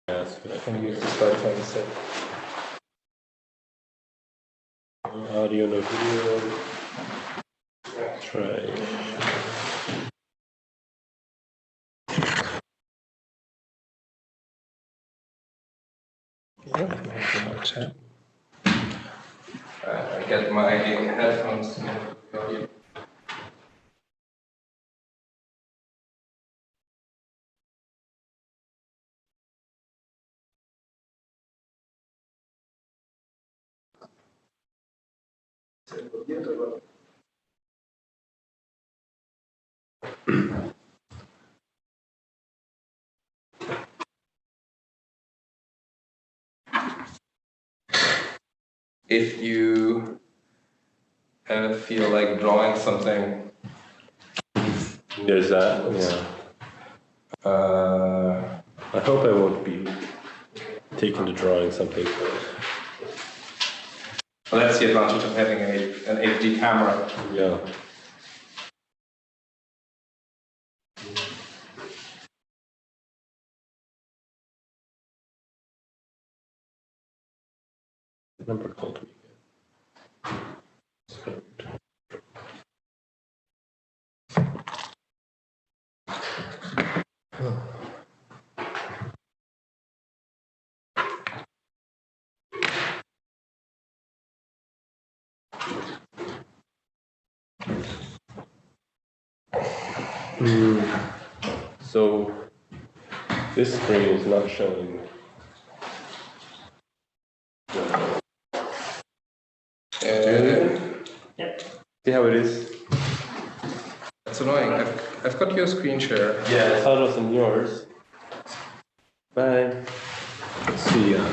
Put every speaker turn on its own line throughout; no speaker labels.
Yes,
I can use the start time set.
Audio, no video. Try.
I get my headphones. If you feel like drawing something,
There's that, yeah. I hope I won't be taken to drawing something.
well, that's the advantage of having an HD camera.
Yeah. The number called me. So this screen is not showing. See how it is?
That's annoying. I've got your screen share.
Yeah, I thought it was in yours. Bye. See ya.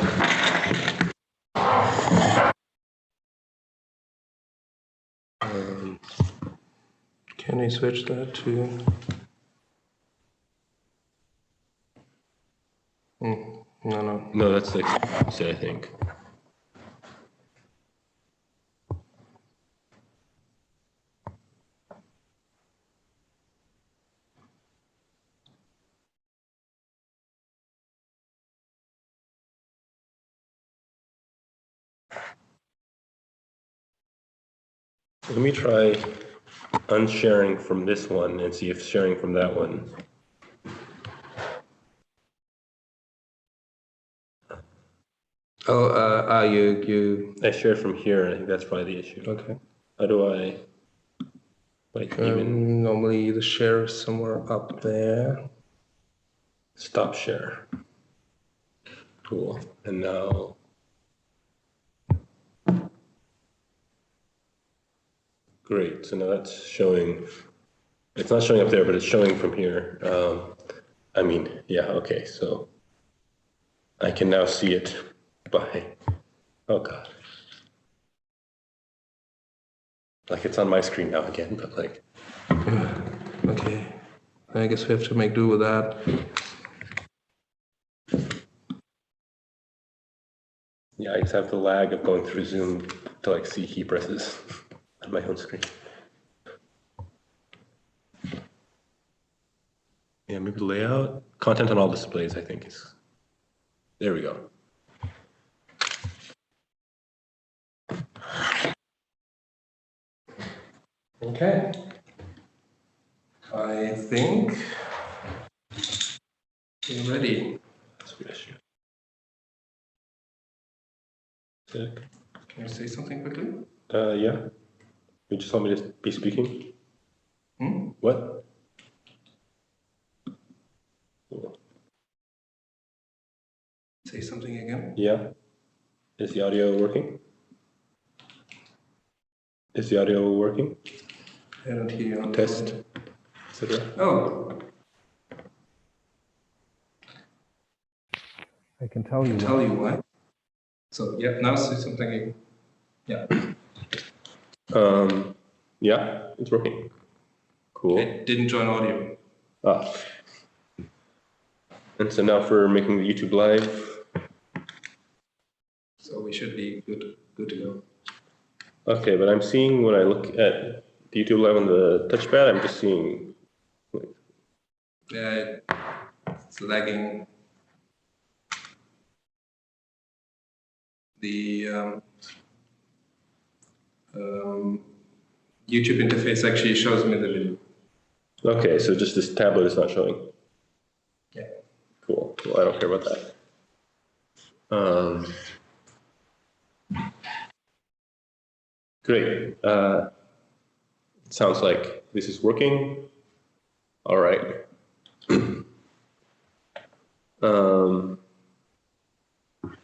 Can we switch that to? No.
No, that's like I think. Let me try unsharing from this one and see if sharing from that one.
Oh, you.
I shared from here, and I think that's probably the issue.
Okay.
How do I, like, even
Normally the share is somewhere up there.
stop share? Cool. And now, great. So now that's showing. It's not showing up there, but it's showing from here. I mean, yeah. Okay. So I can now see it by. Oh God. Like it's on my screen now again, but like.
Okay. I guess we have to make do with that.
Yeah, I just have the lag of going through Zoom to like see key presses on my own screen. Yeah, maybe layout, content on all displays, I think is, there we go.
Okay. I think we're ready.
That's a good issue. Sick.
Can you say something quickly?
Yeah. You just want me to be speaking? What? Cool.
Say something again.
Yeah. Is the audio working? Is the audio working?
I don't hear you on
Test, etc.
Oh.
I can tell you.
Tell you why. So yeah, now say something again. Yeah.
Yeah, it's working. Cool.
It didn't join audio.
Ah. And so now for making the YouTube live.
So we should be good to go.
Okay, but I'm seeing when I look at the YouTube live on the touchpad, I'm just seeing.
Yeah, it's lagging. the YouTube interface actually shows me the video.
Okay, so just this tablet is not showing.
Yeah.
Cool. Well, I don't care about that. Great. It sounds like this is working. All right.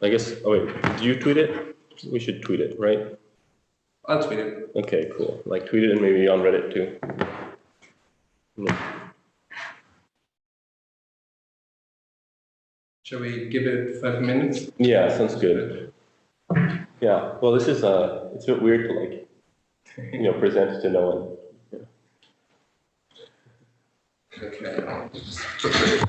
I guess, oh wait, do you tweet it? We should tweet it, right?
I'll tweet it.
Okay, cool. Like tweet it and maybe on Reddit too.
Shall we give it 5 minutes?
Yeah, sounds good. Yeah, well, this is, it's a bit weird to like, present to no one.
Okay.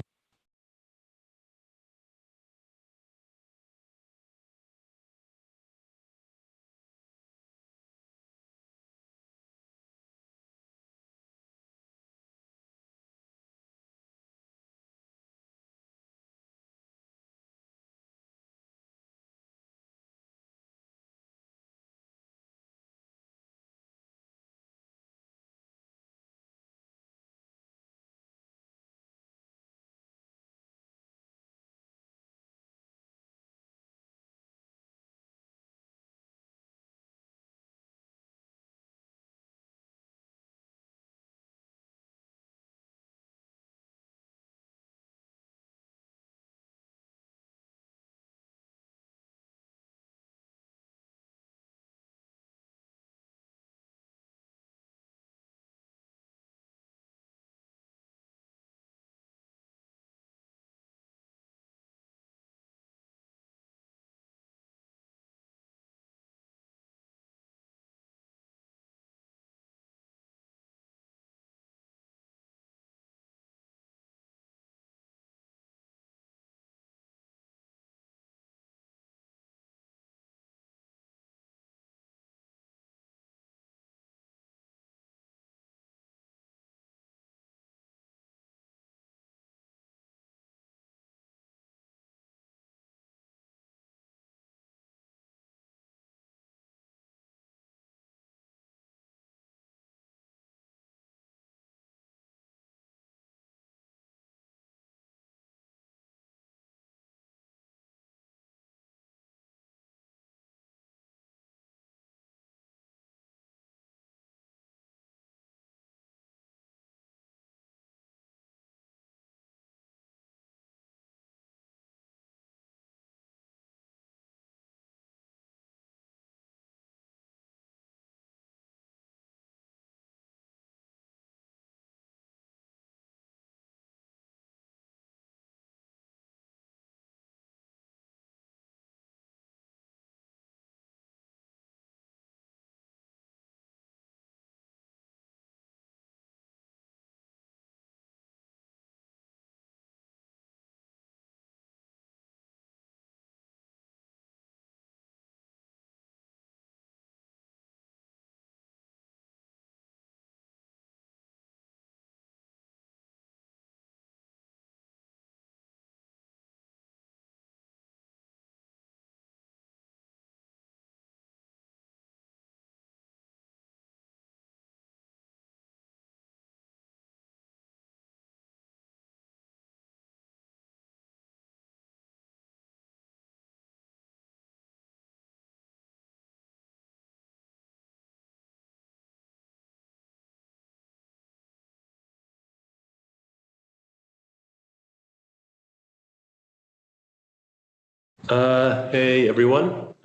Hey everyone.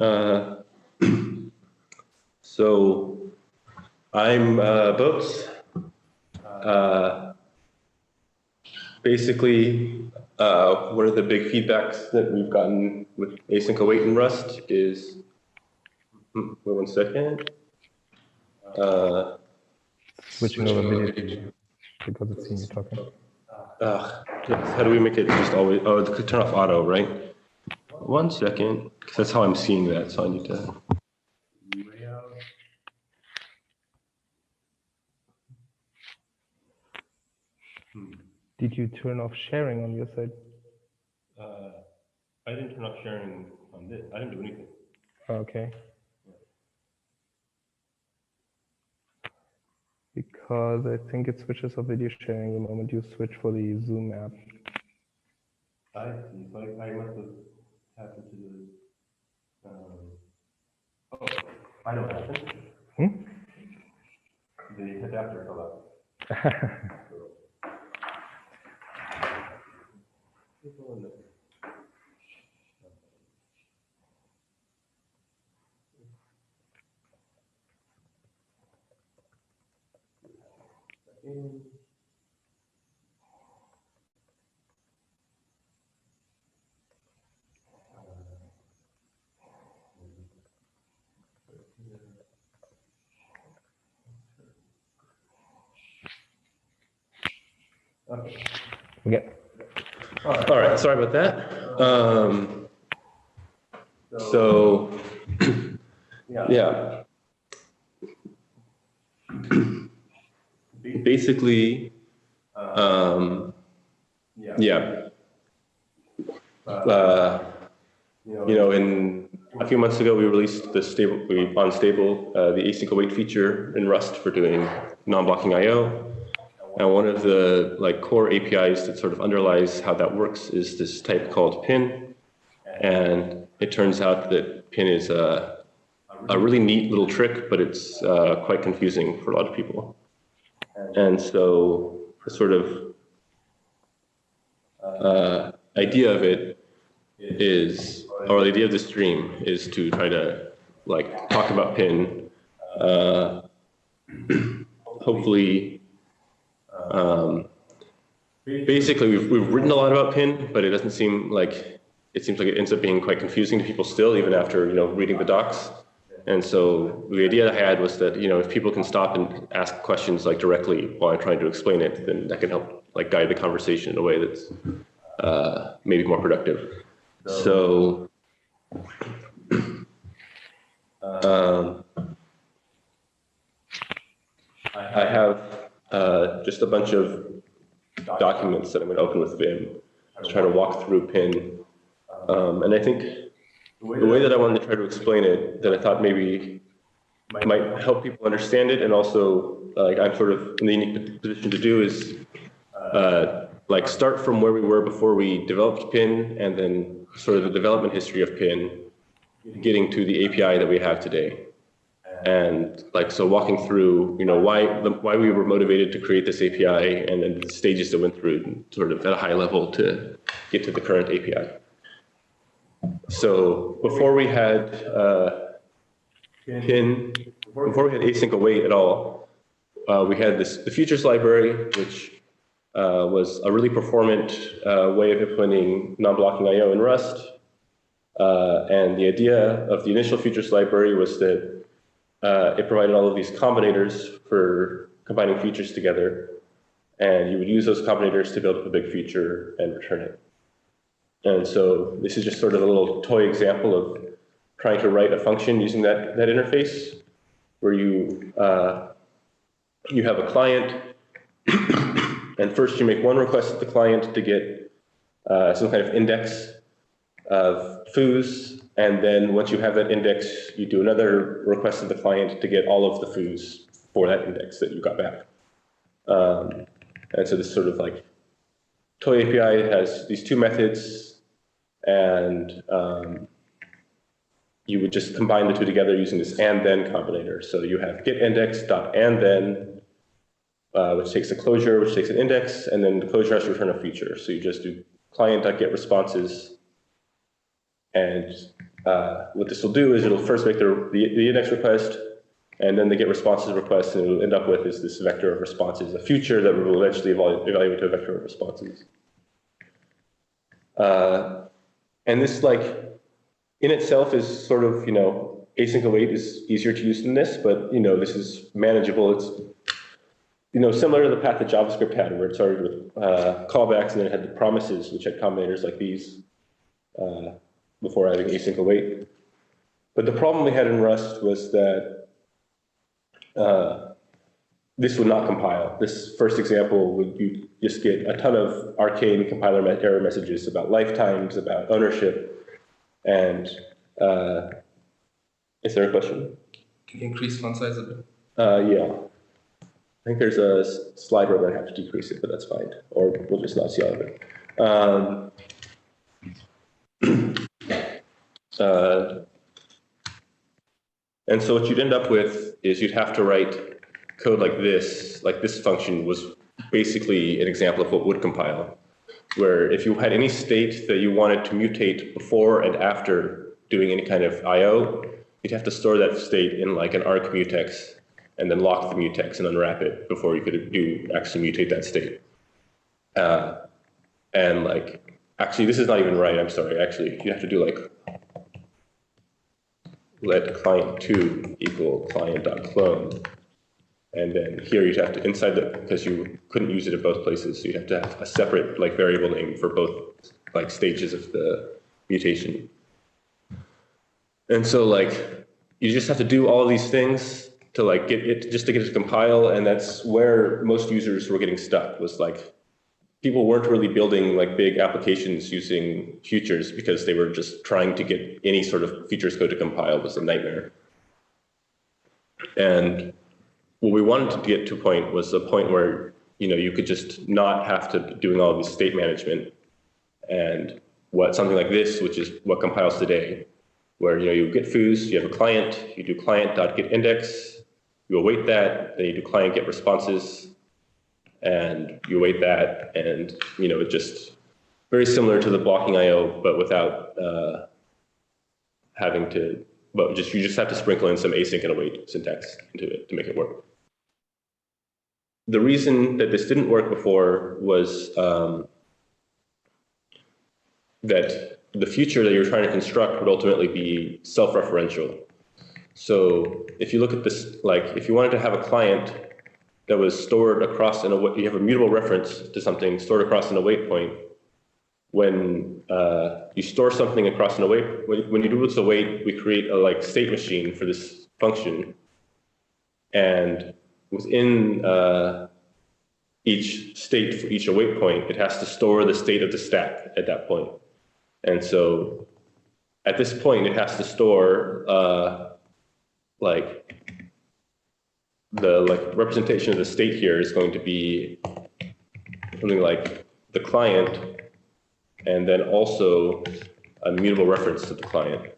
So I'm Boats. Basically, one of the big feedbacks that we've gotten with async await in Rust is, wait 1 second.
Switching over video because it's seeing you talking.
How do we make it just always? Oh, turn off auto, right? 1 second, because that's how I'm seeing that. So I need to.
Did you turn off sharing on your side?
I didn't turn off sharing on this. I didn't do anything.
Okay. Because I think it switches off video sharing the moment you switch for the Zoom app.
I see. So I must have happened to the. Oh, I know what happened. The adapter fell out.
Okay.
All right, sorry about that. So, yeah. Basically, yeah. In a few months ago, we released the the async await feature in Rust for doing non-blocking I/O. And one of the core APIs that sort of underlies how that works is this type called pin. And it turns out that pin is a really neat little trick, but it's quite confusing for a lot of people. And so the sort of idea of it is, or the idea of the stream is to try to talk about pin. Hopefully, basically we've written a lot about pin, but it seems like it ends up being quite confusing to people still, even after reading the docs. And so the idea I had was that if people can stop and ask questions directly while I'm trying to explain it, then that can help guide the conversation in a way that's maybe more productive. So I have just a bunch of documents that I'm going to open with Vim to try to walk through pin. And I think the way that I wanted to try to explain it, that I thought maybe might help people understand it, and also I'm sort of in the unique position to do is start from where we were before we developed pin, and then sort of the development history of pin, getting to the API that we have today. And so walking through, why we were motivated to create this API, and then the stages that went through sort of at a high level to get to the current API. So before we had before we had async await at all, we had the futures library, which was a really performant way of implementing non-blocking I/O in Rust. And the idea of the initial futures library was that it provided all of these combinators for combining features together, and you would use those combinators to build up a big feature and return it. And so this is just sort of a little toy example of trying to write a function using that interface, where you have a client, and first you make one request at the client to get some kind of index of foods, and then once you have that index, you do another request to the client to get all of the foods for that index that you got back. And so this sort of toy API has these two methods, and you would just combine the two together using this and then combinator. So you have get index dot and then, which takes a closure, which takes an index, and then the closure has to return a feature. So you just do client.get responses. And what this will do is it'll first make the index request, and then the get responses request, and it'll end up with is this vector of responses, a future that will eventually evaluate to a vector of responses. And this, in itself is sort of, async await is easier to use than this, but, this is manageable. It's, similar to the path that JavaScript had, where it started with callbacks, and then it had the promises, which had combinators like these. Before adding async await. But the problem we had in Rust was that this would not compile. This first example would you just get a ton of arcane compiler error messages about lifetimes, about ownership, and Is there a question?
Can you increase font size a bit?
Yeah. I think there's a slide where I'm gonna have to decrease it, but that's fine. Or we'll just not see all of it. And so what you'd end up with is you'd have to write code like this function was basically an example of what would compile, where if you had any state that you wanted to mutate before and after doing any kind of IO, you'd have to store that state in like an arc mutex and then lock the mutex and unwrap it before you could actually mutate that state. And like, actually, this is not even right. I'm sorry. Actually, you have to do like let client2 equal client.clone. And then here you'd have to, inside the, because you couldn't use it at both places, so you'd have to have a separate like variable name for both like stages of the mutation. And so like, you just have to do all of these things to like get it, just to get it to compile. And that's where most users were getting stuck, was like, people weren't really building like big applications using futures because they were just trying to get any sort of futures code to compile was a nightmare. And what we wanted to get to a point was a point where, you know, you could just not have to be doing all of this state management, and what something like this, which is what compiles today, where, you know, you get foo's, you have a client, you do client.getIndex, you await that, then you do client get responses, and you await that, and, you know, it just very similar to the blocking IO, but without having to, but you just have to sprinkle in some async and await syntax into it to make it work. The reason that this didn't work before was that the future that you're trying to construct would ultimately be self-referential. So if you look at this, like if you wanted to have a client that was stored across you have a mutable reference to something stored across an await point. When you store something across an await, when you do this await, we create a like state machine for this function, and within each state for each await point, it has to store the state of the stack at that point. And so at this point, it has to store like the representation of the state here is going to be something like the client, and then also a mutable reference to the client.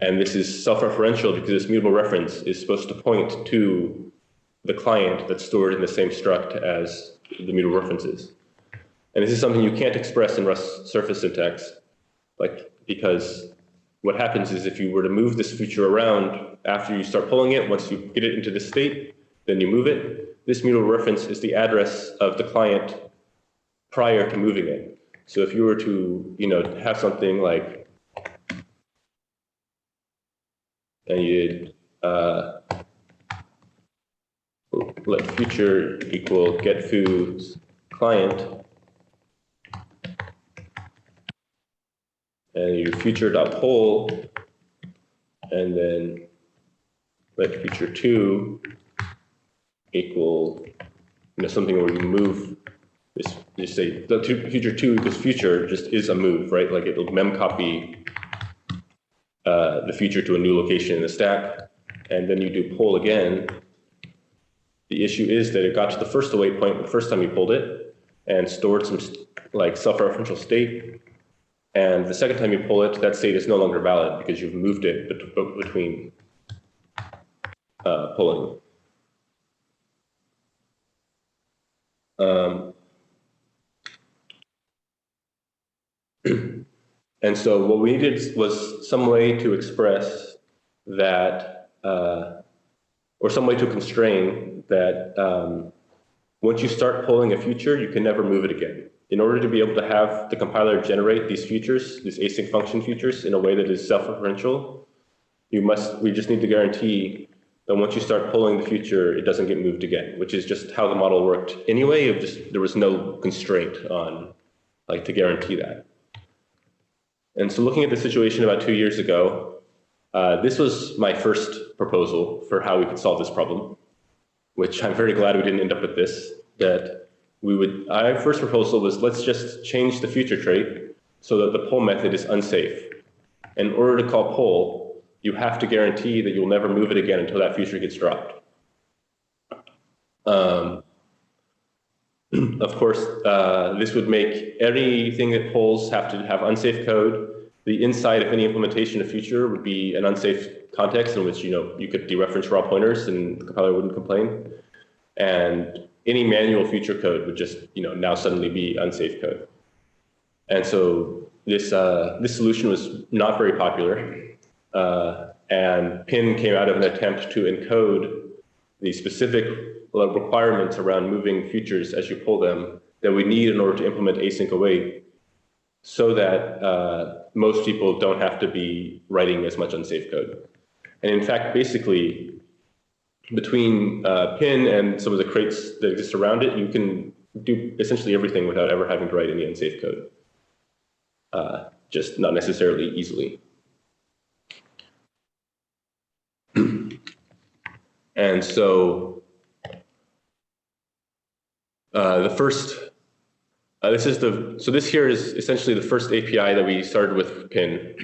And this is self-referential because this mutable reference is supposed to point to the client that's stored in the same struct as the mutable references. And this is something you can't express in Rust surface syntax, like, because what happens is if you were to move this feature around after you start pulling it, once you get it into this state, then you move it. This mutable reference is the address of the client prior to moving it. So if you were to, you know, have something like, and you let future equal get foo's client, and your future.poll, and then let future2 equal, you know, something where you move this, you say the future2 equals future just is a move, right? Like it'll memcopy the future to a new location in the stack, and then you do poll again. The issue is that it got to the first await point the first time you pulled it and stored some like self-referential state. And the second time you pull it, that state is no longer valid because you've moved it between pulling. And so what we needed was some way to express that, or some way to constrain that once you start pulling a future, you can never move it again. In order to be able to have the compiler generate these features, these async function features, in a way that is self-referential, we just need to guarantee that once you start pulling the future, it doesn't get moved again, which is just how the model worked anyway. There was no constraint on, like, to guarantee that. And so looking at the situation about 2 years ago, this was my first proposal for how we could solve this problem, which I'm very glad we didn't end up with this, our first proposal was, let's just change the future trait so that the pull method is unsafe. in order to call poll, you have to guarantee that you'll never move it again until that future gets dropped. Of course, this would make anything that polls have to have unsafe code. The inside of any implementation of future would be an unsafe context in which you could dereference raw pointers and the compiler wouldn't complain. And any manual future code would just now suddenly be unsafe code. And so this solution was not very popular. And Pin came out of an attempt to encode the specific requirements around moving futures as you pull them that we need in order to implement async await, so that most people don't have to be writing as much unsafe code. And in fact, basically, between Pin and some of the crates that exist around it, you can do essentially everything without ever having to write any unsafe code. Just not necessarily easily. And so this here is essentially the first API that we started with Pin,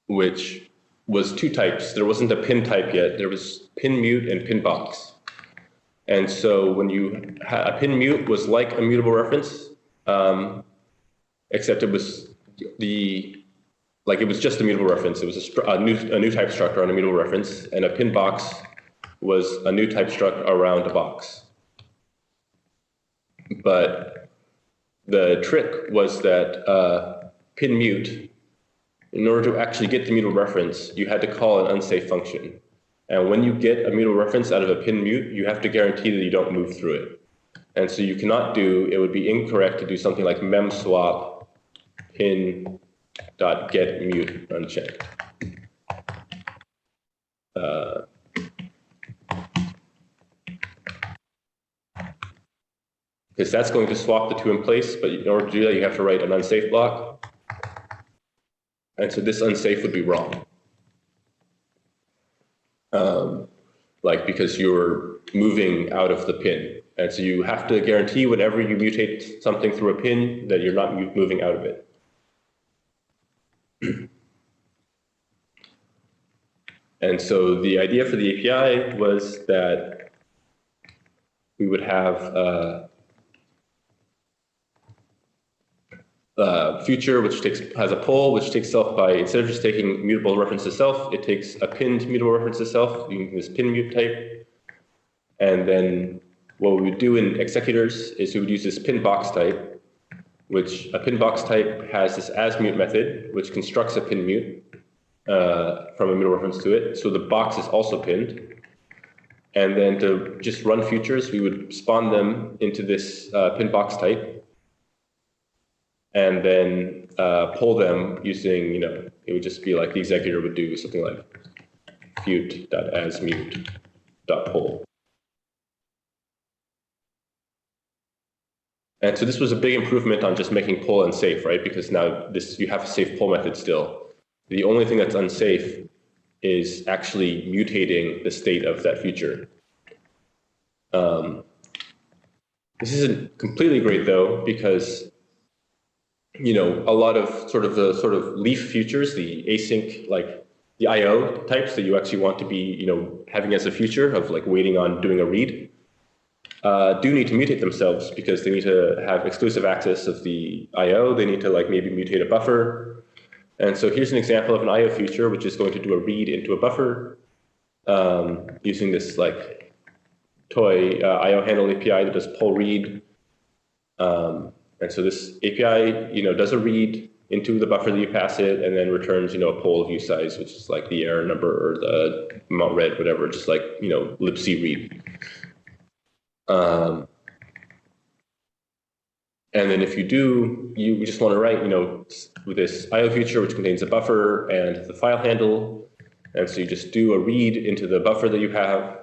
which was two types. There wasn't a Pin type yet. There was Pin mute and Pin box. And so when you had a Pin mute was like a mutable reference, except it was just a mutable reference. It was a new type structure on a mutable reference, and a Pin box was a new type struct around a box. But the trick was that Pin mute, in order to actually get the mutable reference, you had to call an unsafe function. And when you get a mutable reference out of a Pin mute, you have to guarantee that you don't move through it. And so you cannot it would be incorrect to do something like memswap pin.getMute unchecked. Because that's going to swap the two in place, but in order to do that, you have to write an unsafe block. And so this unsafe would be wrong. Because you're moving out of the pin. And so you have to guarantee whenever you mutate something through a pin that you're not moving out of it. And so the idea for the API was that we would have future, which has a poll, which takes self by, instead of just taking mutable reference to self, it takes a pinned mutable reference to self using this pin mute type. And then what we would do in executors is we would use this pin box type, which a pin box type has this as mute method, which constructs a pin mute from a mutable reference to it. So the box is also pinned. And then to just run futures, we would spawn them into this pin box type. And then pull them using, it would just be like the executor would do something like fut.asmute.pull. And so this was a big improvement on just making pull unsafe, right? Because now you have a safe pull method still. The only thing that's unsafe is actually mutating the state of that future. This isn't completely great though, because a lot of the leaf futures, the async, like the IO types that you actually want to be, having as a future of like waiting on doing a read, do need to mutate themselves because they need to have exclusive access of the IO. They need to maybe mutate a buffer. And so here's an example of an IO future, which is going to do a read into a buffer using this toy IO handle API that does pull read. And so this API, does a read into the buffer that you pass it, and then returns, a poll of usize, which is like the error number or the amount read, whatever, just like, libc read. And then if you just want to write, with this IO feature, which contains a buffer and the file handle. And so you just do a read into the buffer that you have.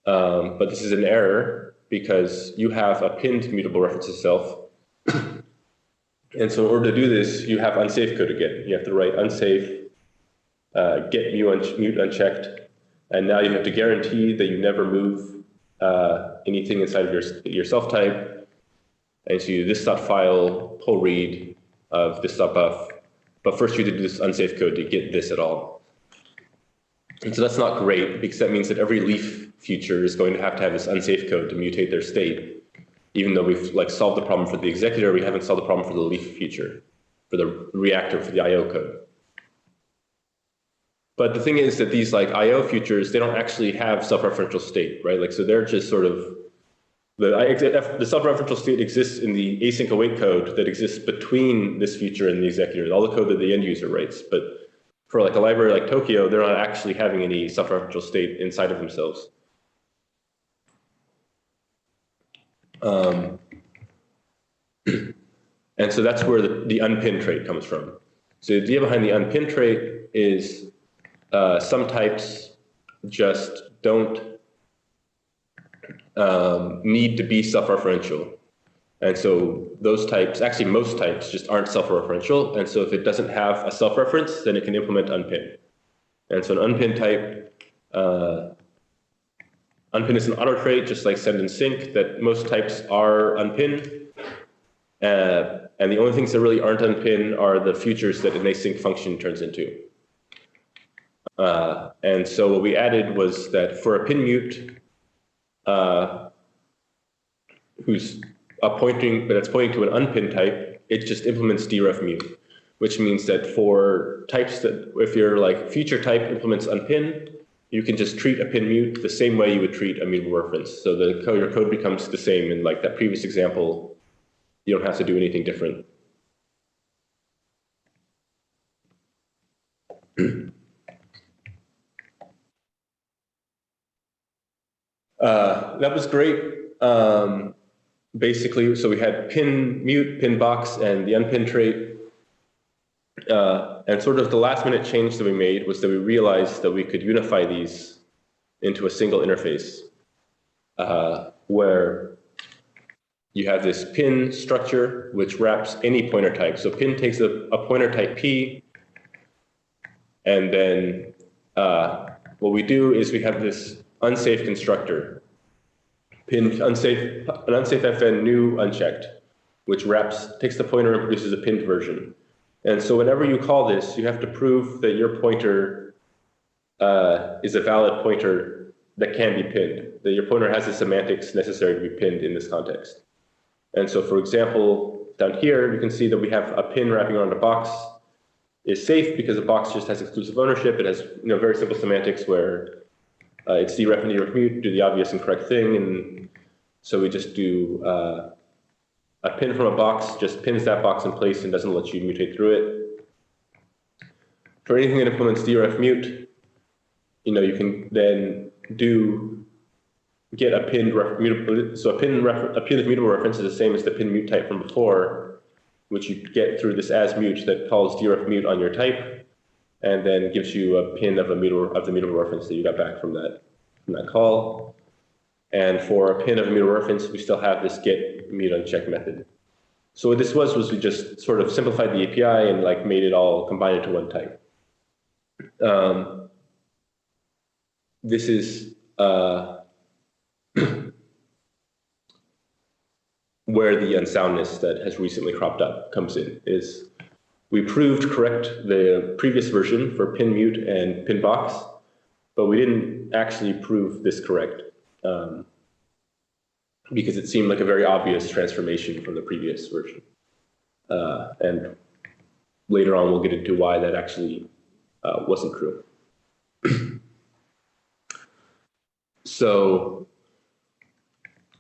But this is an error because you have a pinned mutable reference to self. And so in order to do this, you have unsafe code again. You have to write unsafe, get mute unchecked. And now you have to guarantee that you never move anything inside of your self type. And so you do this.file pull read of this.buff, but first you have to do this unsafe code to get this at all. And so that's not great, because that means that every leaf future is going to have this unsafe code to mutate their state, even though we've like solved the problem for the executor, we haven't solved the problem for the leaf future, for the reactor, for the IO code. But the thing is that these like IO futures, they don't actually have self-referential state, right? Like, so they're just sort of, the self-referential state exists in the async await code that exists between this future and the executor, all the code that the end user writes. But for like a library like Tokio, they're not actually having any self-referential state inside of themselves. And so that's where the unpin trait comes from. So the idea behind the unpin trait is some types just don't need to be self-referential. And so those types, actually most types, just aren't self-referential. And so if it doesn't have a self-reference, then it can implement unpin. And so an unpin type, unpin is an auto trait, just like send and sync, that most types are unpin. And the only things that really aren't unpin are the futures that an async function turns into. And so what we added was that for a pin mute, who's pointing to an unpin type, it just implements deref mute, which means that for types that, if your like future type implements unpin, you can just treat a pin mute the same way you would treat a mutable reference. So your code becomes the same. In like that previous example, you don't have to do anything different. That was great. Basically, so we had pin mute, pin box, and the unpin trait. And sort of the last minute change that we made was that we realized that we could unify these into a single interface where you have this pin structure which wraps any pointer type. So pin takes a pointer type P, and then what we do is we have this unsafe constructor, pin unsafe, an unsafe FN new unchecked, which takes the pointer and produces a pinned version. And so whenever you call this, you have to prove that your pointer is a valid pointer that can be pinned, that your pointer has the semantics necessary to be pinned in this context. And so, for example, down here, you can see that we have a pin wrapping around a box is safe because a box just has exclusive ownership. It has very simple semantics where it's deref and deref mute, do the obvious and correct thing. And so we just do a pin from a box, just pins that box in place and doesn't let you mutate through it. For anything that implements deref mute, you can then get a pinned mutable. So a pin of mutable reference is the same as the pin mute type from before, which you get through this as mute that calls deref mute on your type, and then gives you a pin of the mutable reference that you got back from that call. And for a pin of a mutable reference, we still have this get mute uncheck method. So what this was we just sort of simplified the API and like made it all combined into one type. This is where the unsoundness that has recently cropped up comes in, is we proved correct the previous version for pin mute and pin box, but we didn't actually prove this correct because it seemed like a very obvious transformation from the previous version. And later on, we'll get into why that actually wasn't true. So,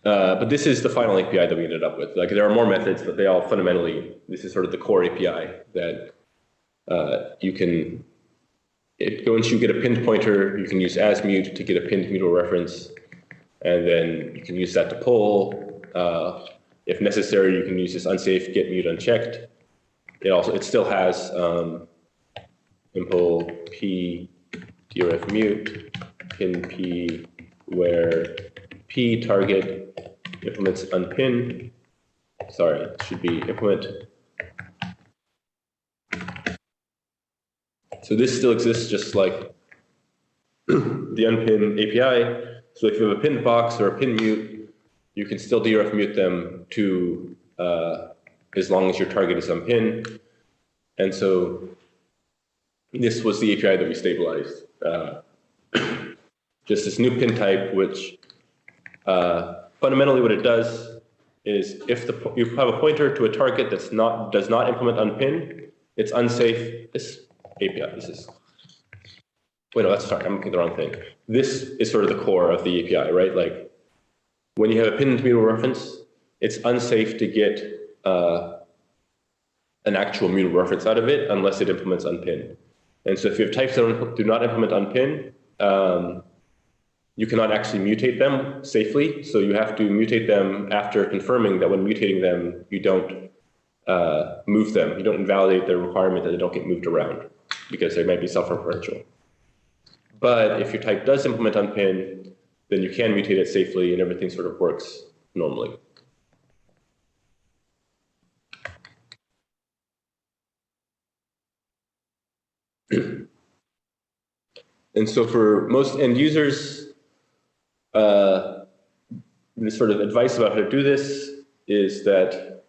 but this is the final API that we ended up with. Like, there are more methods, but they all fundamentally, this is sort of the core API that you can, once you get a pinned pointer, you can use as mute to get a pinned mutable reference, and then you can use that to pull. If necessary, you can use this unsafe get mute unchecked. It still has impl p deref mute pin p where p target implements unpin. Sorry, it should be implement. So this still exists just like the unpin API. So if you have a pinned box or a pin mute, you can still deref mute them to as long as your target is unpinned. And so this was the API that we stabilized. Just this new pin type, which fundamentally what it does is if you have a pointer to a target does not implement unpin, it's unsafe. This API, wait, no, that's sorry, I'm looking at the wrong thing. This is sort of the core of the API, right? Like when you have a pinned mutable reference, it's unsafe to get an actual mutable reference out of it unless it implements unpin. And so if you have types that do not implement unpin, you cannot actually mutate them safely. So you have to mutate them after confirming that when mutating them, you don't move them. You don't invalidate the requirement that they don't get moved around because they might be self-referential. But if your type does implement unpin, then you can mutate it safely and everything sort of works normally. And so for most end users, the sort of advice about how to do this is that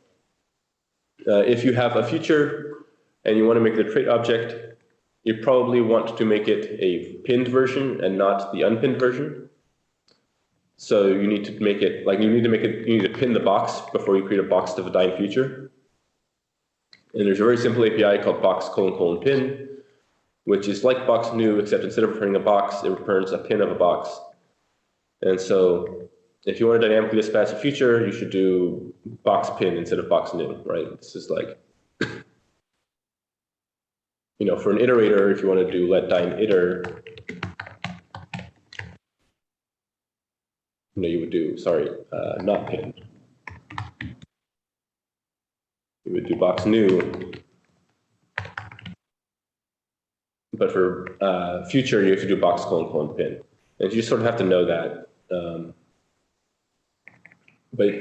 if you have a feature and you want to make the trait object, you probably want to make it a pinned version and not the unpinned version. So you need to make it, like you need to pin the box before you create a box to define feature. And there's a very simple API called box::pin, which is like box new, except instead of returning a box, it returns a pin of a box. And so if you want to dynamically dispatch a feature, you should do box pin instead of box new, right? This is like, for an iterator, if you want to do let dyne iter, you would do, not pin. You would do box new. But for future, you have to do box::pin. And you sort of have to know that. But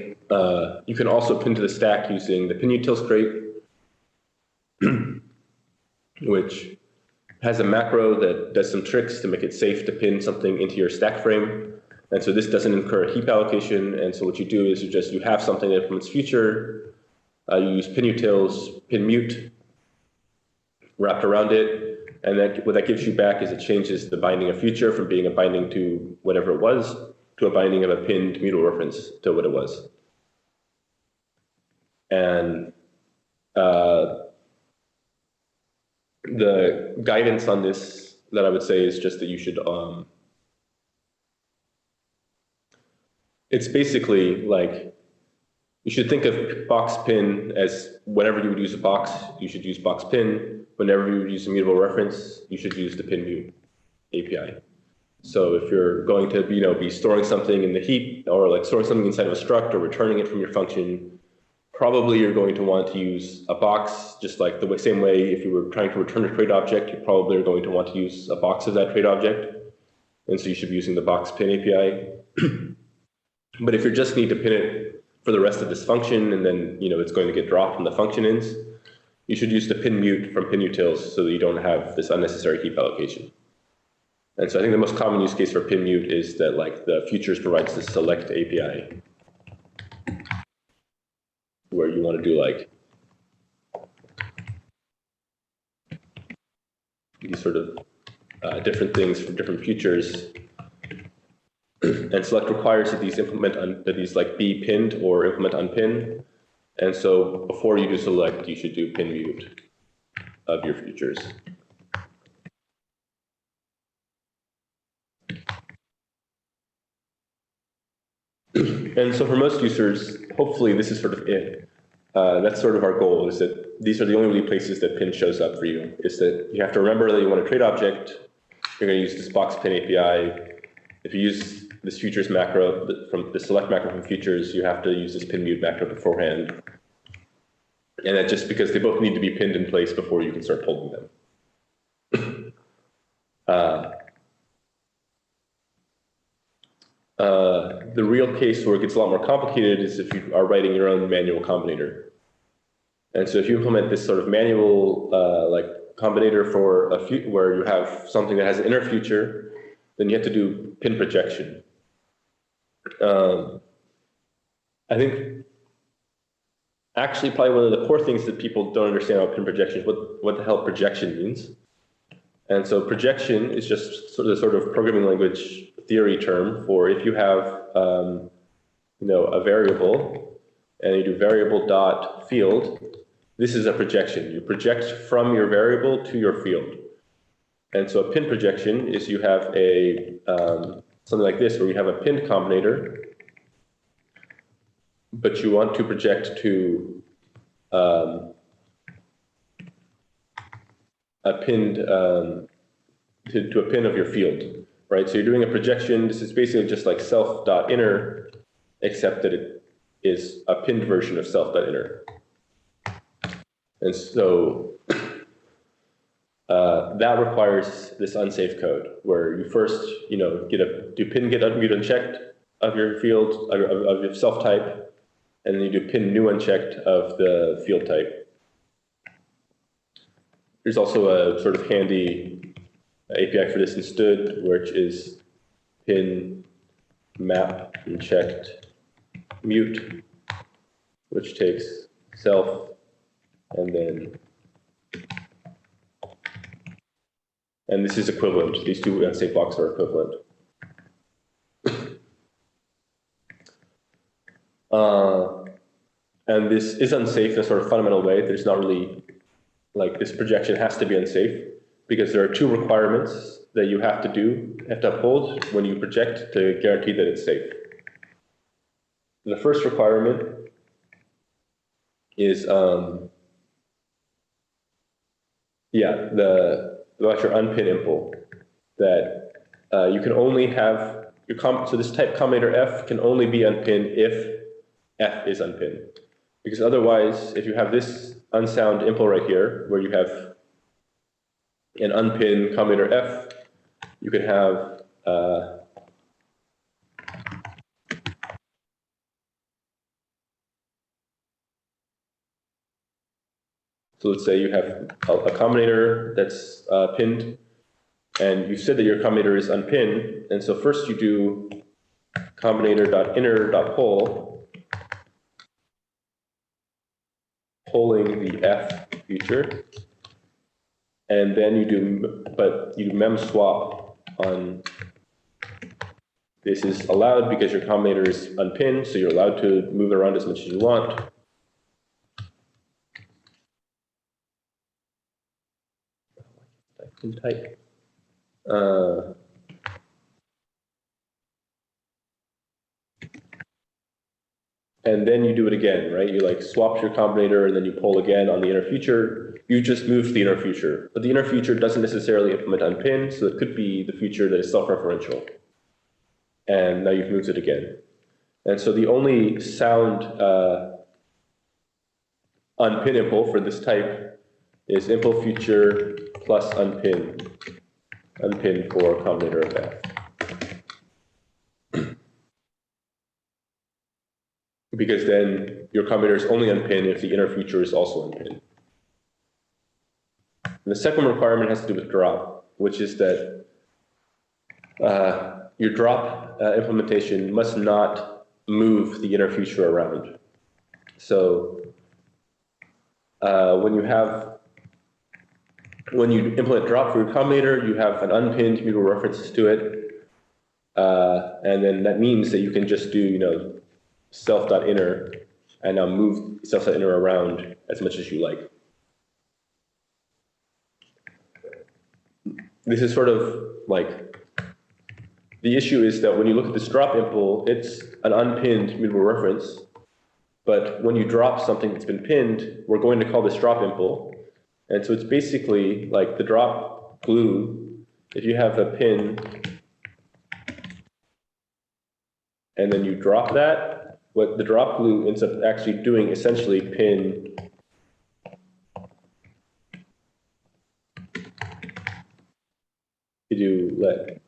you can also pin to the stack using the pinutils crate, which has a macro that does some tricks to make it safe to pin something into your stack frame. And so this doesn't incur heap allocation. And so what you do is you have something that implements future. You use pinutils, pinmute wrapped around it. And what that gives you back is it changes the binding of future from being a binding to whatever it was to a binding of a pinned mutable reference to what it was. And the guidance on this that I would say is just that you should, it's basically like, you should think of box pin as whenever you would use a box, you should use box pin. Whenever you would use a mutable reference, you should use the pinmute API. So if you're going to be storing something in the heap or like storing something inside of a struct or returning it from your function, probably you're going to want to use a box, just like the same way if you were trying to return a trait object, you probably are going to want to use a box of that trait object. And so you should be using the box pin API. But if you just need to pin it for the rest of this function, and then it's going to get dropped from the function ins, you should use the pinmute from pinutils so that you don't have this unnecessary heap allocation. And so I think the most common use case for pinmute is that like the futures provides the select API, where you want to do like these sort of different things for different futures. And select requires that these like be pinned or implement unpin. And so before you do select, you should do pinmute of your futures. And so for most users, hopefully this is sort of it. That's sort of our goal, is that these are the only places that pin shows up for you, is that you have to remember that you want a trait object. You're going to use this box pin API. If you use this futures macro, from the select macro from futures, you have to use this pinmute macro beforehand. And that's just because they both need to be pinned in place before you can start holding them. The real case where it gets a lot more complicated is if you are writing your own manual combinator. And so if you implement this sort of manual like combinator for where you have something that has an inner future, then you have to do pin projection. I think actually probably one of the core things that people don't understand about pin projection is what the hell projection means. And so projection is just sort of programming language theory term for if you have a variable and you do variable dot field, this is a projection. You project from your variable to your field. And so a pin projection is you have a something like this where you have a pinned combinator, but you want to project to a pinned to a pin of your field, right? So you're doing a projection. This is basically just like self.inner, except that it is a pinned version of self.inner. And so that requires this unsafe code where you first, do pin get unmute unchecked of your field of your self type, and then you do pin new unchecked of the field type. There's also a sort of handy API for this in Std, which is pin map unchecked mute, which takes self and this is equivalent. These two unsafe blocks are equivalent. And this is unsafe in a sort of fundamental way. There's not really, like, this projection has to be unsafe because there are two requirements that you have to uphold when you project to guarantee that it's safe. The first requirement is, about your unpin impl, that you can only have so this type combinator f can only be unpinned if f is unpinned. Because otherwise, if you have this unsound impl right here, where you have an unpinned combinator f, you could have so let's say you have a combinator that's pinned, and you said that your combinator is unpinned, and so first you do combinator.inner.poll, polling the f feature, and then you do mem swap on. This is allowed because your combinator is unpinned, so you're allowed to move it around as much as you want. Type. And then you do it again, right? You like swap your combinator and then you poll again on the inner future. You just move to the inner future, but the inner future doesn't necessarily implement unpin, so it could be the future that is self-referential. And now you've moved it again. And so the only sound unpin impl for this type is impl future plus unpin for combinator of f. Because then your combinator is only unpinned if the inner future is also unpinned. And the second requirement has to do with drop, which is that your drop implementation must not move the inner future around. So when you implement drop for your combinator, you have an unpinned mutable reference to it, and then that means that you can just do self.inner and now move self.inner around as much as you like. This is sort of like, the issue is that when you look at this drop impl, it's an unpinned mutable reference, but when you drop something that's been pinned, we're going to call this drop impl. And so it's basically like the drop glue. If you have a pin and then you drop that, what the drop glue ends up actually doing essentially pin you let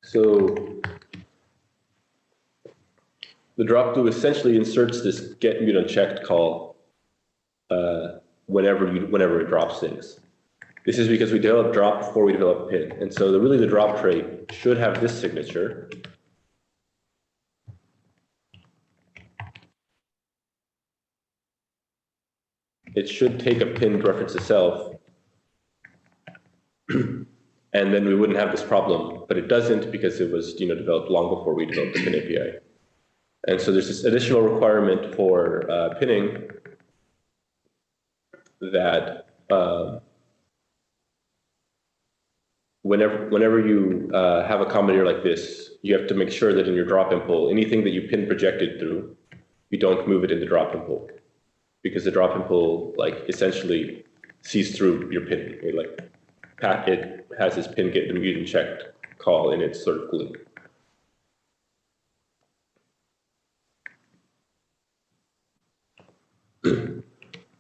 so the drop do essentially inserts this get mute unchecked call whenever it drops things. This is because we develop drop before we develop pin. And so really the drop trait should have this signature. It should take a pinned reference itself, and then we wouldn't have this problem, but it doesn't because it was developed long before we developed the pin API. And so there's this additional requirement for pinning that whenever you have a combinator like this, you have to make sure that in your drop impl, anything that you pin projected through, you don't move it in the drop impl, because the drop impl essentially sees through your pin. It has this pin get mute and checked call in its sort of glue.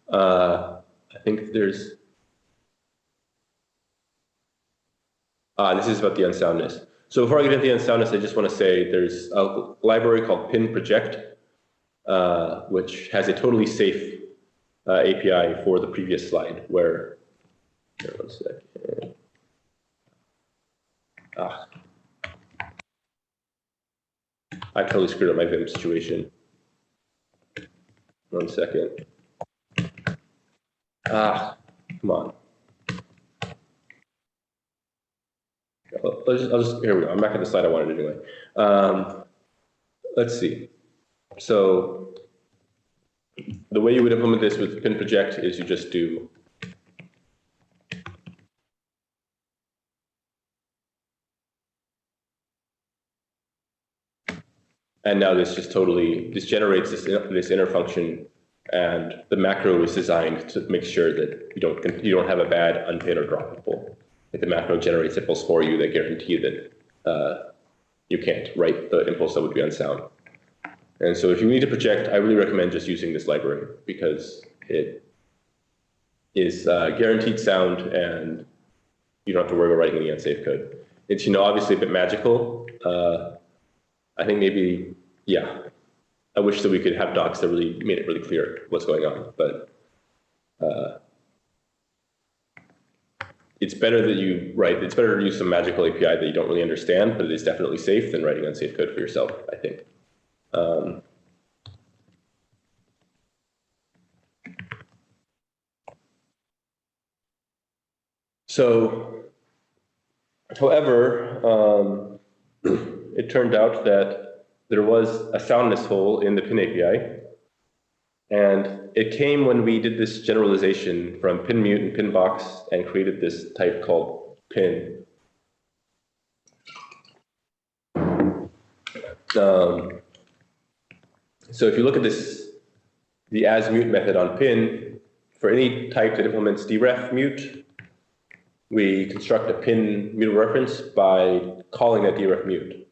I think there's. This is about the unsoundness. So before I get into the unsoundness, I just want to say there's a library called Pin Project, which has a totally safe API for the previous slide. Where, here, 1 second. I totally screwed up my Vim situation. 1 second. Come on. Here we go. I'm back at the slide I wanted anyway. Let's see. So the way you would implement this with Pin Project is you just do and now this generates this inner function, and the macro is designed to make sure that you don't have a bad unpin or drop impl. The macro generates impulse for you that guarantee that you can't write the impulse that would be unsound. And so if you need to project, I really recommend just using this library because it is guaranteed sound and you don't have to worry about writing any unsafe code. It's obviously a bit magical. I think maybe, yeah, I wish that we could have docs that really made it really clear what's going on, but it's better it's better to use some magical API that you don't really understand, but it is definitely safe than writing unsafe code for yourself, I think. So, however, it turned out that there was a soundness hole in the Pin API, and it came when we did this generalization from pin mute and pin box and created this type called pin. So if you look at this, the as mute method on pin, for any type that implements deref mute, we construct a pin mutable reference by calling that deref mute.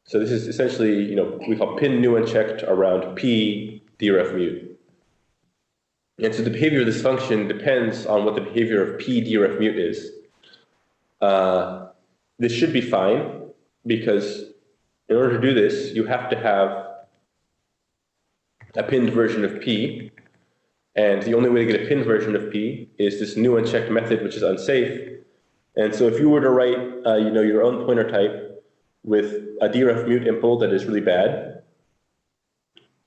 So this is essentially, we call pin new unchecked around p deref mute. And so the behavior of this function depends on what the behavior of p deref mute is. This should be fine because in order to do this, you have to have a pinned version of p, and the only way to get a pinned version of p is this new unchecked method, which is unsafe. And so if you were to write, your own pointer type with a deref mute impl that is really bad,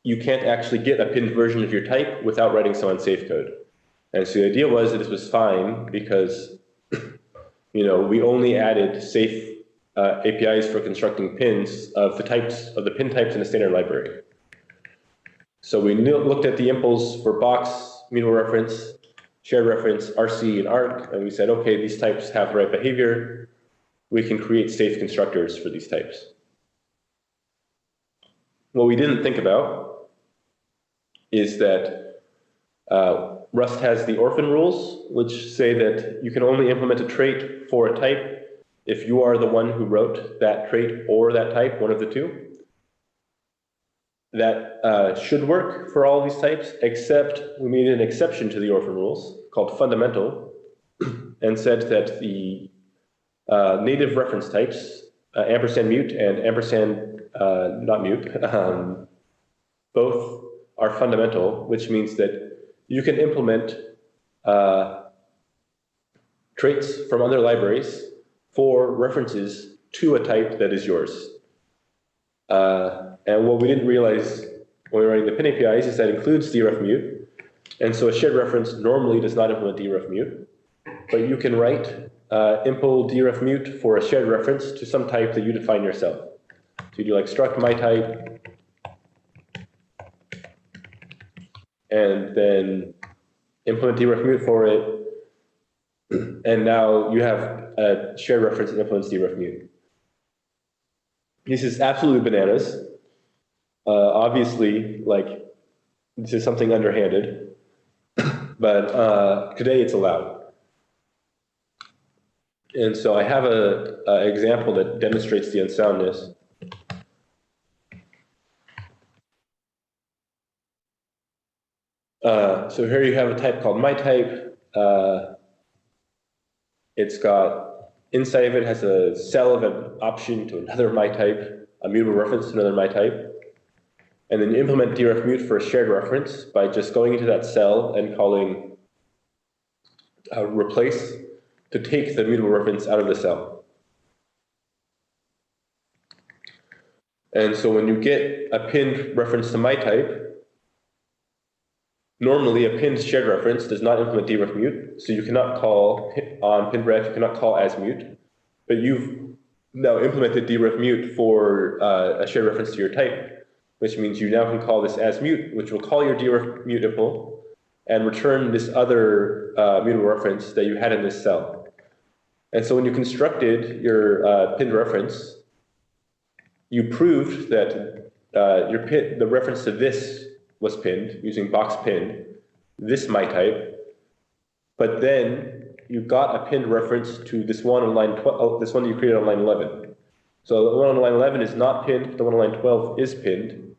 you can't actually get a pinned version of your type without writing some unsafe code. And so the idea was that this was fine because, we only added safe APIs for constructing pins of the pin types in a standard library. So we looked at the impls for box, mutable reference, shared reference, RC, and ARC, and we said, okay, these types have the right behavior. We can create safe constructors for these types. What we didn't think about is that Rust has the orphan rules, which say that you can only implement a trait for a type if you are the one who wrote that trait or that type, one of the two. That should work for all these types, except we made an exception to the orphan rules called fundamental and said that the native reference types, ampersand mute and ampersand not mute, both are fundamental, which means that you can implement traits from other libraries for references to a type that is yours. And what we didn't realize when we were writing the pin APIs is that includes deref_mute. And so a shared reference normally does not implement deref_mute, but you can write impl deref_mute for a shared reference to some type that you define yourself. So you do like struct my type, and then implement deref_mute for it, and now you have a shared reference that implements deref_mute. This is absolutely bananas. Obviously, like, this is something underhanded, but today it's allowed. And so I have an example that demonstrates the unsoundness. So here you have a type called myType. It's got, inside of it has a cell of an option to another myType, a mutable reference to another myType. And then you implement deref_mute for a shared reference by just going into that cell and calling replace to take the mutable reference out of the cell. And so when you get a pinned reference to myType, normally a pinned shared reference does not implement deref_mute, so you cannot call on pinref, you cannot call as mute, but you've now implemented deref_mute for a shared reference to your type, which means you now can call this as mute, which will call your deref_mute impl and return this other mutable reference that you had in this cell. And so when you constructed your pinned reference, you proved that the reference to this was pinned using box pin, this myType, but then you got a pinned reference to this one on line 12, this one that you created on line 11. So the one on line 11 is not pinned, the one on line 12 is pinned,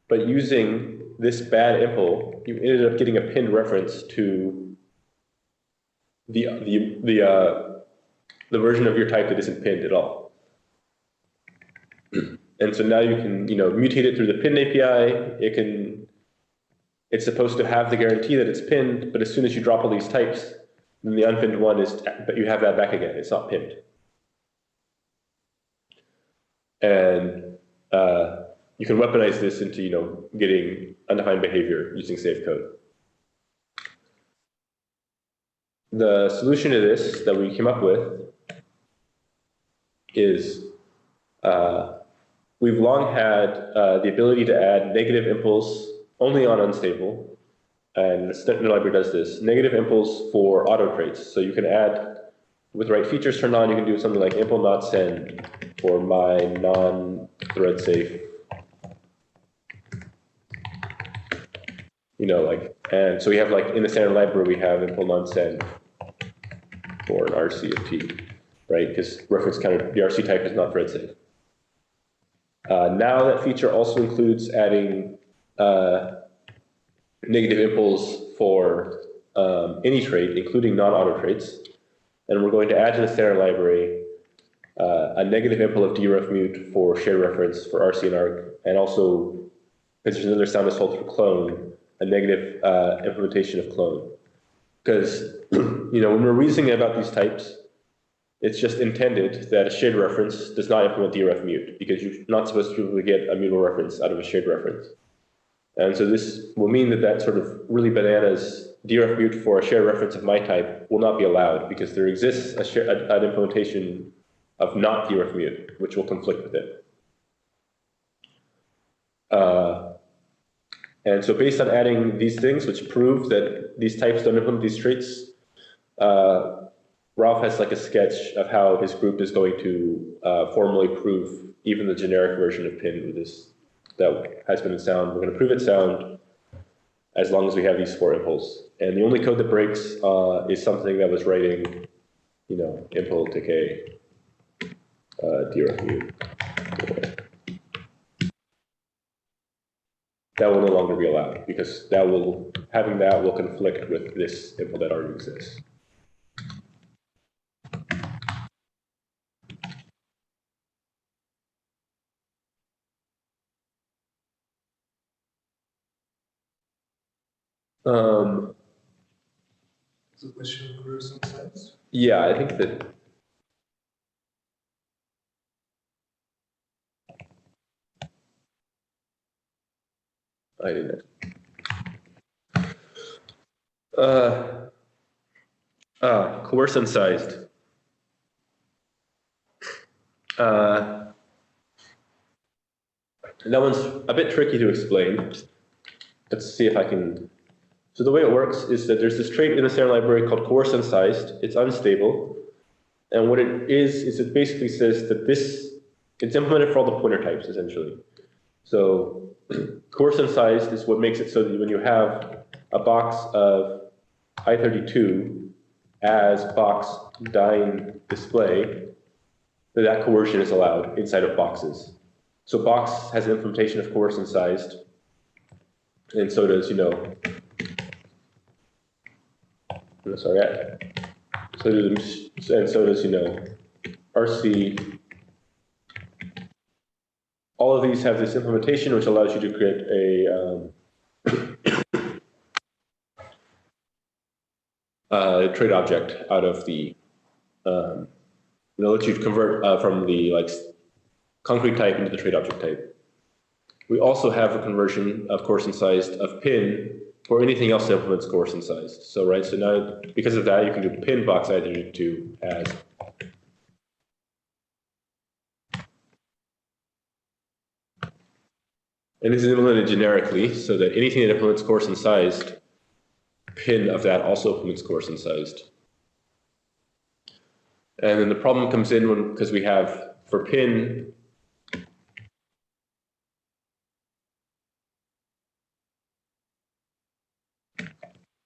but using this bad impl, you ended up getting a pinned reference to the version of your type that isn't pinned at all. And so now you can, mutate it through the pin API. It's supposed to have the guarantee that it's pinned, but as soon as you drop all these types, then the unpinned one is, but you have that back again. It's not pinned. And you can weaponize this into, getting undefined behavior using safe code. The solution to this that we came up with is we've long had the ability to add negative impulse only on unstable, and the Stentner library does this. Negative impulse for auto traits. So you can add, with the right features turned on, you can do something like impl not send for my non-thread safe. And so we have in the standard library, we have impl non send for an RC of T, right? Because reference counter, the RC type is not thread safe. Now that feature also includes adding negative impulse for any trait, including non-auto traits. And we're going to add to the standard library a negative impl of deref_mute for shared reference for RC and arg, and also, because there's another soundness hold for clone, a negative implementation of clone. Because when we're reasoning about these types, it's just intended that a shared reference does not implement deref_mute, because you're not supposed to be able to get a mutable reference out of a shared reference. And so this will mean that sort of really bananas deref_mute for a shared reference of myType will not be allowed, because there exists an implementation of not deref_mute, which will conflict with it. And so based on adding these things, which prove that these types don't implement these traits, Ralph has a sketch of how his group is going to formally prove even the generic version of pin with this that has been in sound. We're going to prove it sound as long as we have these 4 impls. And the only code that breaks is something that was writing, impl decay deref_mute. That will no longer be allowed, because having that will conflict with this impl that already exists.
Is it mission coercive size?
Yeah, I think that. I didn't. Coercion sized. That one's a bit tricky to explain. Let's see if I can. So the way it works is that there's this trait in the Cerin library called coercion sized. It's unstable. And what it is it basically says that it's implemented for all the pointer types, essentially. So coercion sized is what makes it so that when you have a box of I32 as box dyn display, that coercion is allowed inside of boxes. So box has an implementation of coercion sized, and so does, so does, RC. All of these have this implementation which allows you to create a trait object out of the, lets you convert from the concrete type into the trait object type. We also have a conversion of coercion sized of pin for anything else that implements coercion sized. So now because of that, you can do pin box I32 as. And this is implemented generically so that anything that implements coercion sized, pin of that also implements coercion sized. And then the problem comes in because we have for pin,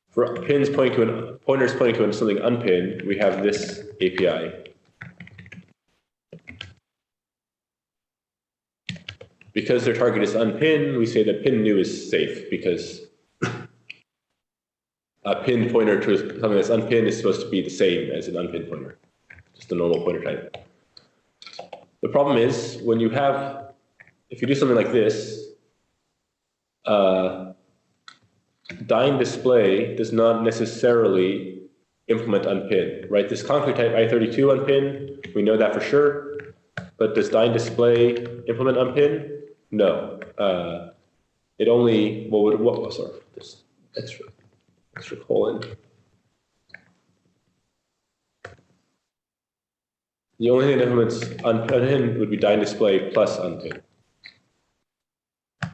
for pins pointing to pointers pointing to something unpinned, we have this API. Because their target is unpinned, we say that pin new is safe because a pinned pointer to something that's unpinned is supposed to be the same as an unpinned pointer, just a normal pointer type. The problem is if you do something like this, dyn display does not necessarily implement unpin, right? This concrete type I32 unpin, we know that for sure, but does dyn display implement unpin? No. It only, this extra colon. The only thing that implements unpin would be dyn display plus unpin.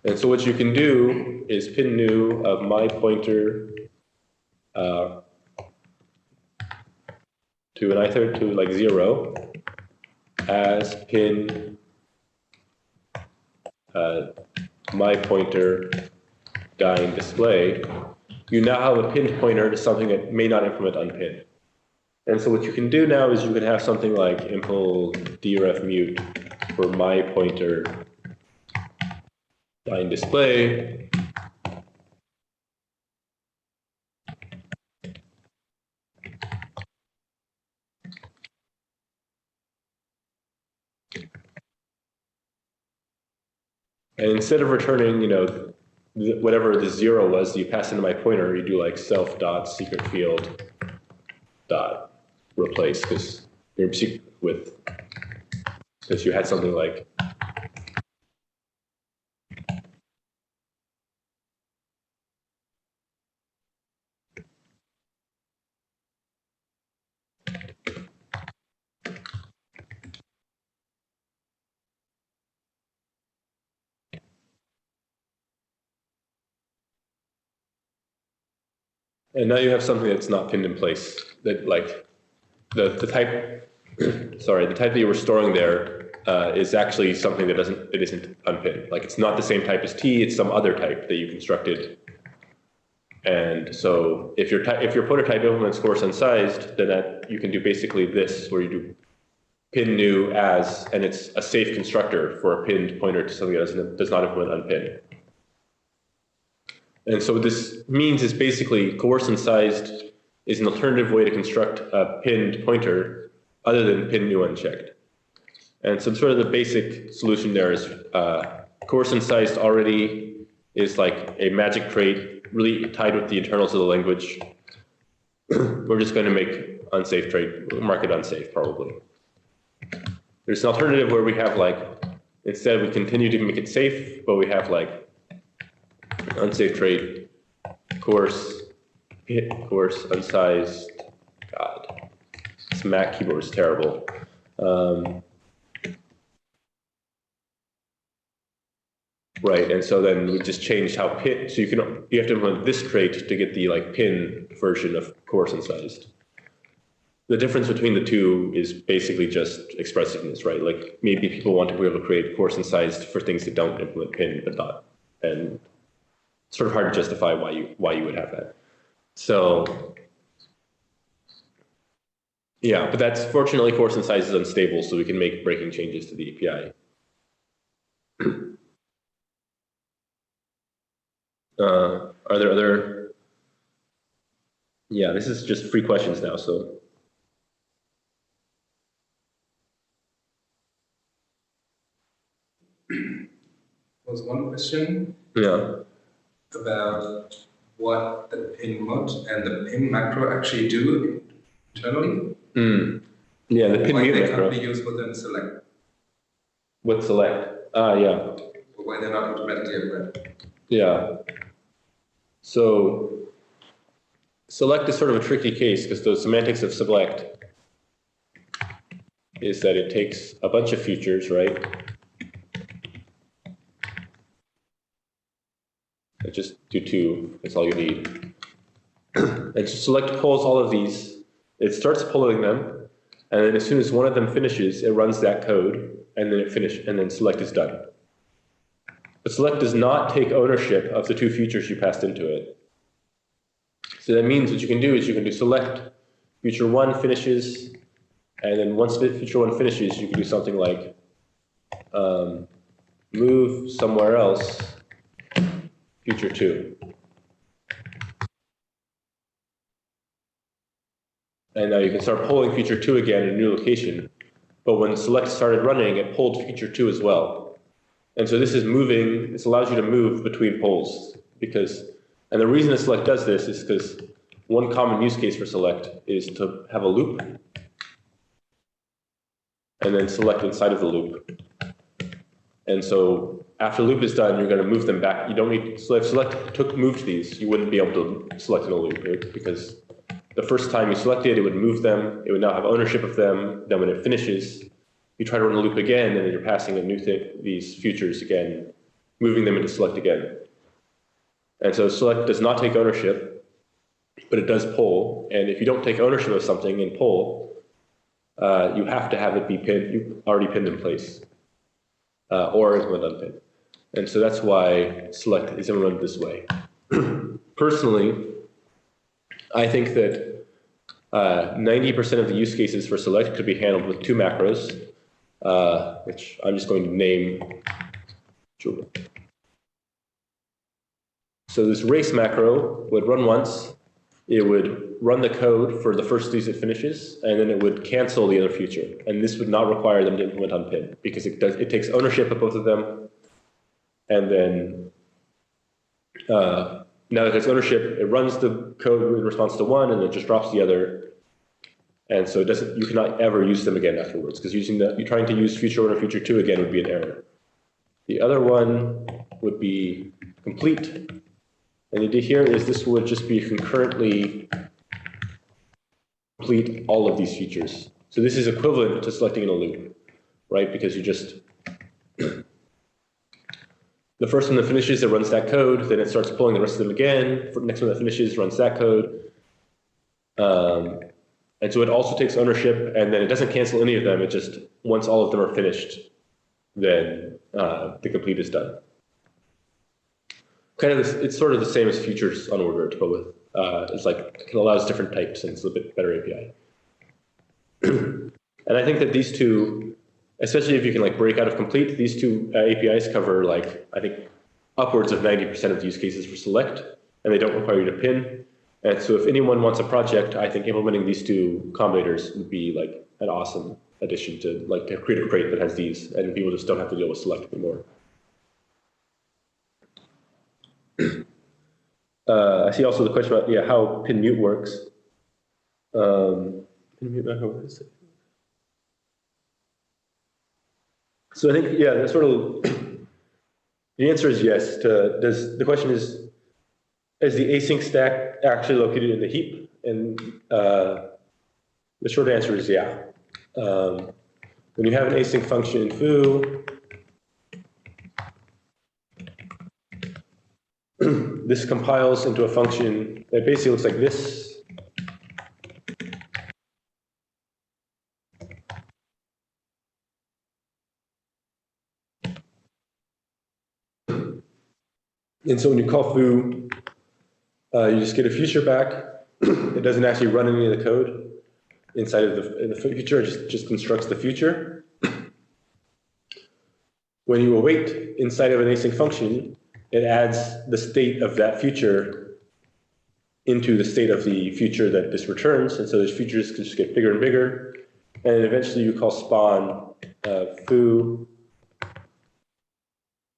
And so what you can do is pin new of my pointer to an I32 like 0 as pin my pointer dyn display. You now have a pinned pointer to something that may not implement unpin. And so what you can do now is you can have something like impl dref mute for my pointer dyn display. And instead of returning, whatever the 0 was, you pass into my pointer, you do like self dot secret field dot replace because you're with, because you had something like. And now you have something that's not pinned in place. That the type, the type that you were storing there is actually something that isn't unpinned. Like it's not the same type as T. It's some other type that you constructed. And so if your pointer type implements coercion sized, then you can do basically this, where you do pin new as, and it's a safe constructor for a pinned pointer to something that does not implement unpinned. And so what this means is basically coercion sized is an alternative way to construct a pinned pointer other than pin new unchecked. And so sort of the basic solution there is coercion sized already is like a magic trait really tied with the internals of the language, we're just going to make unsafe trade, mark it unsafe probably. There's an alternative where we have like, instead we continue to make it safe, but we have like unsafe trade, coarse, hit, coarse, unsized. God, this Mac keyboard is terrible. Right, and so then we just changed how pin, so you have to implement this trait to get the like pin version of coarse and sized. The difference between the two is basically just expressiveness, right? Like maybe people want to be able to create coarse and sized for things that don't implement pin, but not, and it's sort of hard to justify why you would have that. So yeah, but that's fortunately coarse and size is unstable, so we can make breaking changes to the API. Are there other? Yeah, this is just free questions now, so.
Was one question
Yeah.
about what the pin mut and the pin macro actually do internally.
Yeah, the pin
why
mute
they
macro.
can't be used within select.
With select. Yeah.
Or why they're not implemented yet, right?
Yeah. So select is sort of a tricky case because the semantics of select is that it takes a bunch of features, right? And just do two, that's all you need. And so select pulls all of these, it starts pulling them, and then as soon as one of them finishes, it runs that code, and then and then select is done. But select does not take ownership of the two features you passed into it. So that means what you can do is you can do select, feature one finishes, and then once feature one finishes, you can do something like move somewhere else, feature two. And now you can start pulling feature two again in a new location. But when select started running, it pulled feature two as well. And so this is moving, this allows you to move between polls and the reason that select does this is because one common use case for select is to have a loop and then select inside of the loop. And so after the loop is done, you're going to move them back. You don't need, so if select moved these, you wouldn't be able to select in a loop because the first time you selected, it would move them. It would now have ownership of them. Then when it finishes, you try to run the loop again, and then you're passing a new these futures again, moving them into select again. And so select does not take ownership, but it does pull. And if you don't take ownership of something in pull, you have to have it be pinned. You already pinned in place, or implement unpinned. And so that's why select is implemented this way. Personally, I think that 90% of the use cases for select could be handled with two macros, which I'm just going to name. So this race macro would run once, it would run the code for the first these it finishes, and then it would cancel the other feature. And this would not require them to implement unpin because it takes ownership of both of them. And then now that it's ownership, it runs the code in response to one, and it just drops the other. And so you cannot ever use them again afterwards, because you're trying to use feature one or feature two again would be an error. The other one would be complete. And the idea here is this would just be concurrently complete all of these features. So this is equivalent to selecting in a loop, right? Because you just the first one that finishes, it runs that code, then it starts pulling the rest of them again. For the next one that finishes, runs that code. And so it also takes ownership, and then it doesn't cancel any of them. It just, once all of them are finished, then the complete is done. It's sort of the same as features unordered, but with, it's like, it allows different types, and it's a bit better API. And I think that these two, especially if you can like break out of complete, these two APIs cover like, I think upwards of 90% of the use cases for select, and they don't require you to pin. And so if anyone wants a project, I think implementing these two combinators would be like an awesome addition to create a crate that has these, and people just don't have to deal with select anymore. I see also the question about, yeah, how pin mute works. Pin mute macro, what is it? So I think, yeah, that's sort of, the answer is yes. The question is the async stack actually located in the heap? And the short answer is yeah. When you have an async function in foo, this compiles into a function that basically looks like this. And so when you call foo, you just get a future back. It doesn't actually run any of the code inside of the future, it just constructs the future. When you await inside of an async function, it adds the state of that future into the state of the future that this returns. And so those futures can just get bigger and bigger. And eventually you call spawn foo,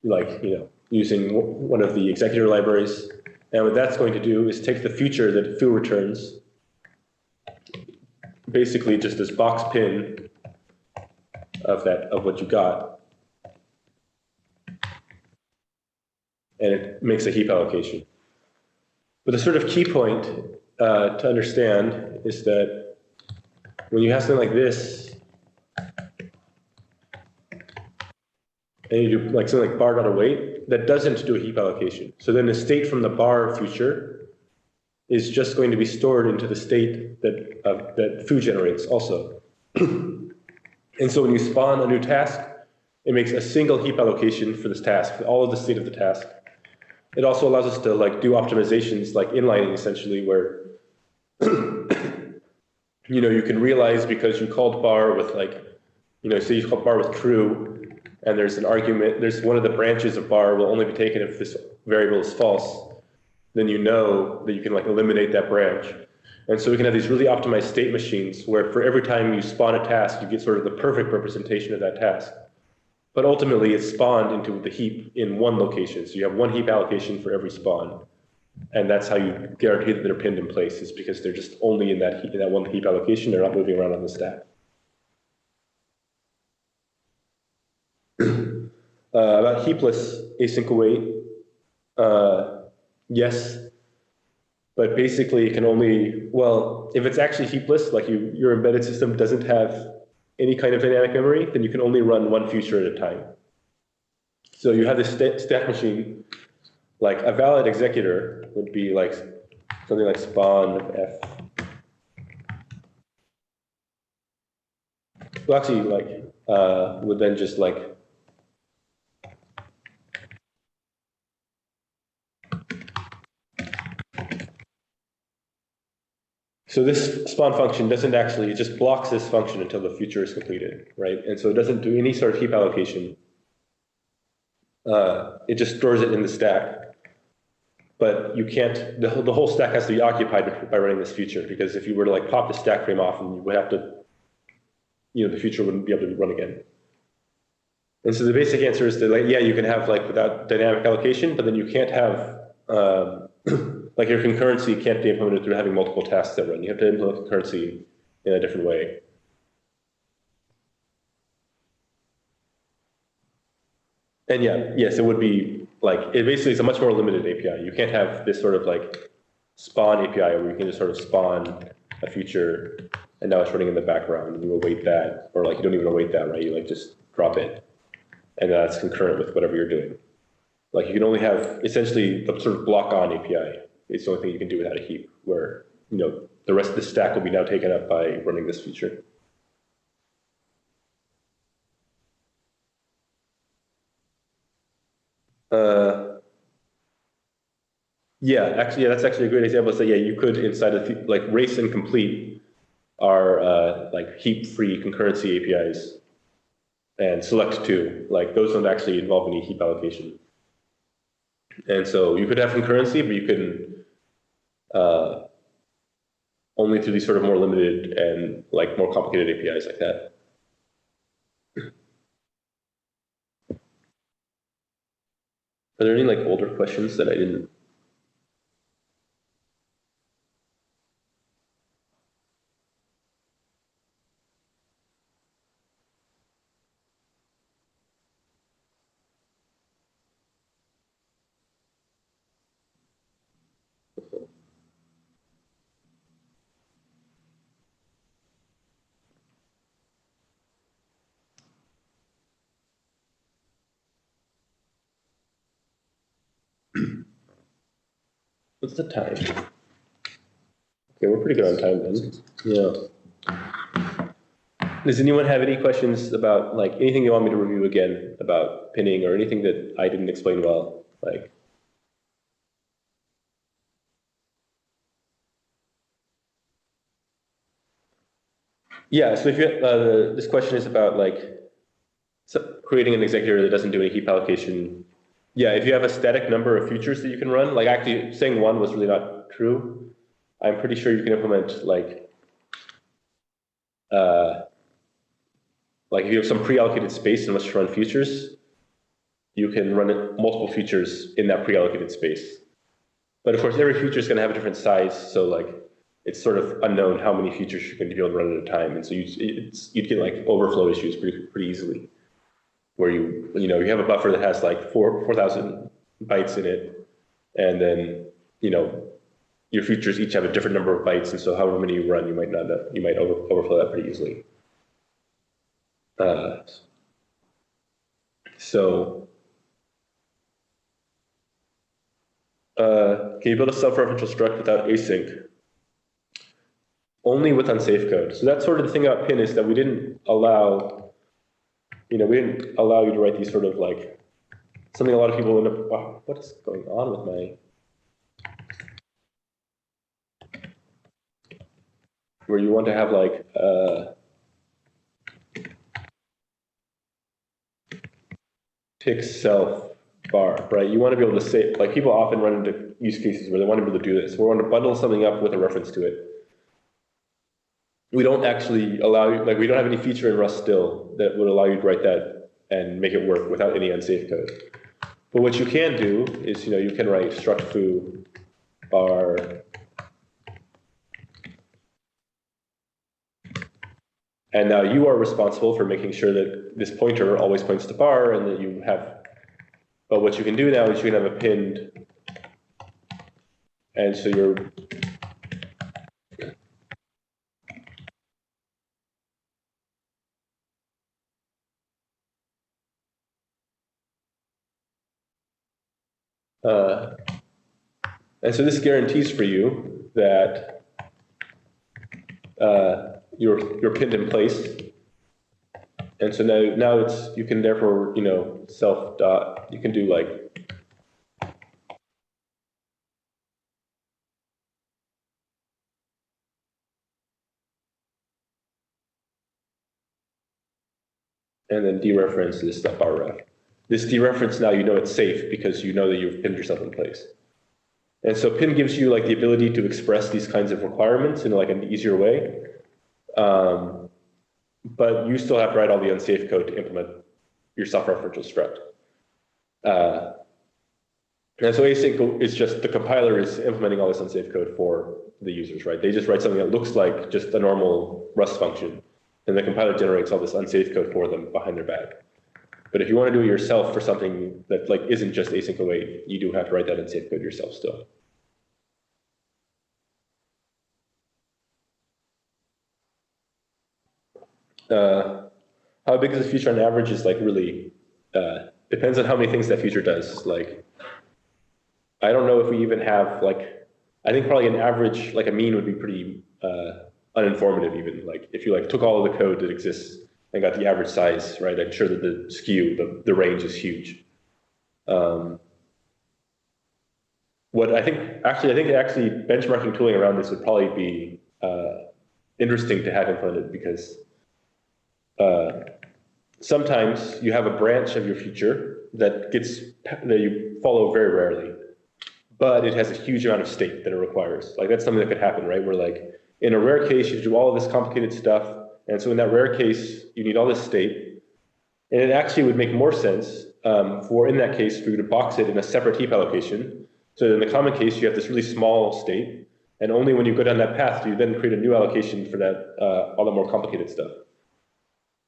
like, using one of the executor libraries. And what that's going to do is take the future that foo returns, basically just this box pin of what you got, and it makes a heap allocation. But the sort of key point to understand is that when you have something like this, and you do like something like bar.await, that doesn't do a heap allocation. So then the state from the bar future is just going to be stored into the state that foo generates also. And so when you spawn a new task, it makes a single heap allocation for this task, for all of the state of the task. It also allows us to like do optimizations like inlining essentially, where you can realize because you called bar with like, say you called bar with true, and there's an argument, there's one of the branches of bar will only be taken if this variable is false, then you know that you can like eliminate that branch. And so we can have these really optimized state machines where for every time you spawn a task, you get sort of the perfect representation of that task. But ultimately it's spawned into the heap in one location. So you have one heap allocation for every spawn. And that's how you guarantee that they're pinned in place, is because they're just only in that one heap allocation, they're not moving around on the stack. About heapless async await, yes, but basically it can only, well, if it's actually heapless, like your embedded system doesn't have any kind of dynamic memory, then you can only run one future at a time. So you have this stack machine, like a valid executor would be like something like spawn f. Well, actually, like would then just like so this spawn function doesn't actually, it just blocks this function until the future is completed, right? And so it doesn't do any sort of heap allocation. It just stores it in the stack. But you can't, the whole stack has to be occupied by running this future, because if you were to like pop the stack frame off, and you would have to, the future wouldn't be able to run again. And so the basic answer is that, like, yeah, you can have like without dynamic allocation, but then you can't have, like your concurrency can't be implemented through having multiple tasks that run. You have to implement concurrency in a different way. And yeah, yes, it would be like, it basically is a much more limited API. You can't have this sort of like spawn API where you can just sort of spawn a feature and now it's running in the background and you await that, or like you don't even await that, right? You like just drop it and that's concurrent with whatever you're doing. Like you can only have essentially the sort of block on API. It's the only thing you can do without a heap, where the rest of the stack will be now taken up by running this feature. Yeah, actually, yeah, that's actually a great example. So yeah, you could inside of like race and complete are like heap-free concurrency APIs, and select two, like those don't actually involve any heap allocation. And so you could have concurrency, but you couldn't only through these sort of more limited and like more complicated APIs like that. Are there any like older questions that I didn't What's the time? Okay, we're pretty good on time then. Yeah. Does anyone have any questions about like anything you want me to review again about pinning or anything that I didn't explain well? Like, yeah, so if you, this question is about like creating an executor that doesn't do any heap allocation. Yeah, if you have a static number of features that you can run, like actually saying one was really not true. I'm pretty sure you can implement like if you have some pre-allocated space and must run features, you can run multiple features in that pre-allocated space. But of course, every feature is going to have a different size, so like it's sort of unknown how many features you're going to be able to run at a time, and so you'd get like overflow issues pretty easily, where you have a buffer that has like 4,000 bytes in it, and then your features each have a different number of bytes, and so however many you run, you might overflow that pretty easily. Can you build a self-referential struct without async? Only with unsafe code. So that's sort of the thing about pin is that we didn't allow you to write these sort of like something a lot of people end up. Wow, what is going on with my? Where you want to have like pick self bar, right? You want to be able to say, like people often run into use cases where they want to be able to do this. We want to bundle something up with a reference to it. We don't actually allow you, like we don't have any feature in Rust still that would allow you to write that and make it work without any unsafe code. But what you can do is, you can write struct foo bar and now you are responsible for making sure that this pointer always points to bar and that you have, but what you can do now is you can have a pinned, and so you're, and so this guarantees for you that you're pinned in place. And so now you can therefore, self dot, you can do like, and then dereference this stuff bar ref. This dereference now it's safe because you know that you've pinned yourself in place. And so pin gives you like the ability to express these kinds of requirements in like an easier way. But you still have to write all the unsafe code to implement your self-referential struct. And so async is just the compiler is implementing all this unsafe code for the users, right? They just write something that looks like just a normal Rust function, and the compiler generates all this unsafe code for them behind their back. But if you want to do it yourself for something that like isn't just async await, you do have to write that unsafe code yourself still. How big is the feature on average is like really depends on how many things that feature does. Like, I don't know if we even have like, I think probably an average, like a mean would be pretty uninformative even. Like if you like took all of the code that exists and got the average size, right? I'm sure that the skew, the range is huge. What I think actually benchmarking tooling around this would probably be interesting to have implemented because sometimes you have a branch of your feature that you follow very rarely, but it has a huge amount of state that it requires. Like that's something that could happen, right? Where like in a rare case, you do all of this complicated stuff. And so in that rare case, you need all this state. And it actually would make more sense in that case, for you to box it in a separate heap allocation. So in the common case, you have this really small state. And only when you go down that path do you then create a new allocation for that, all the more complicated stuff.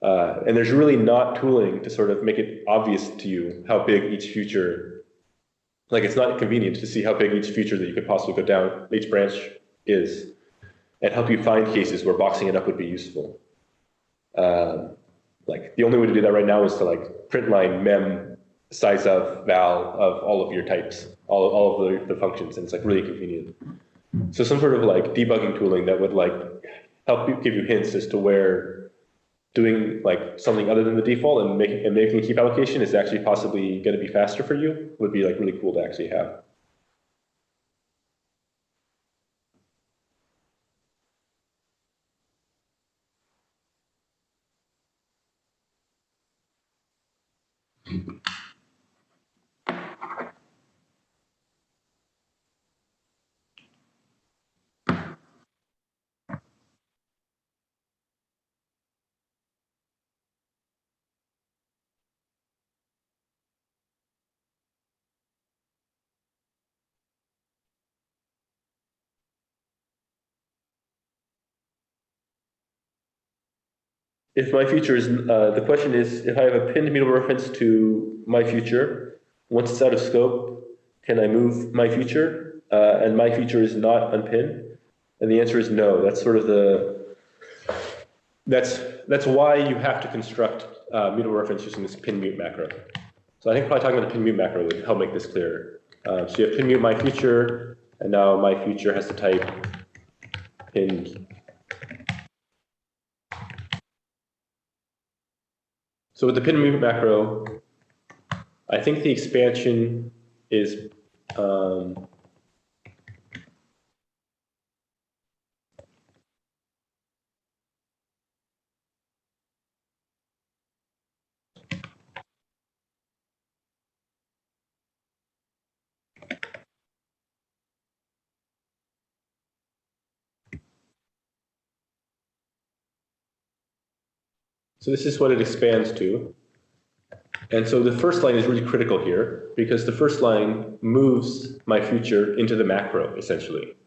And there's really not tooling to sort of make it obvious to you how big each feature, like it's not convenient to see how big each feature that you could possibly go down, each branch is, and help you find cases where boxing it up would be useful. Like the only way to do that right now is to like print line mem size of val of all of your types, all of the functions, and it's like really convenient. So some sort of like debugging tooling that would like help you give you hints as to where doing like something other than the default and making a heap allocation is actually possibly going to be faster for you would be like really cool to actually have. If my future is, the question is, if I have a pinned mutable reference to my future, once it's out of scope, can I move my future? And my future is not unpinned? And the answer is no. That's sort of that's why you have to construct mutable reference using this pin mute macro. So I think probably talking about the pin mute macro would help make this clearer. So you have pin mute my future, and now my future has to type pinned. So with the pin mute macro, I think the expansion is so this is what it expands to. And so the first line is really critical here because the first line moves my future into the macro, essentially.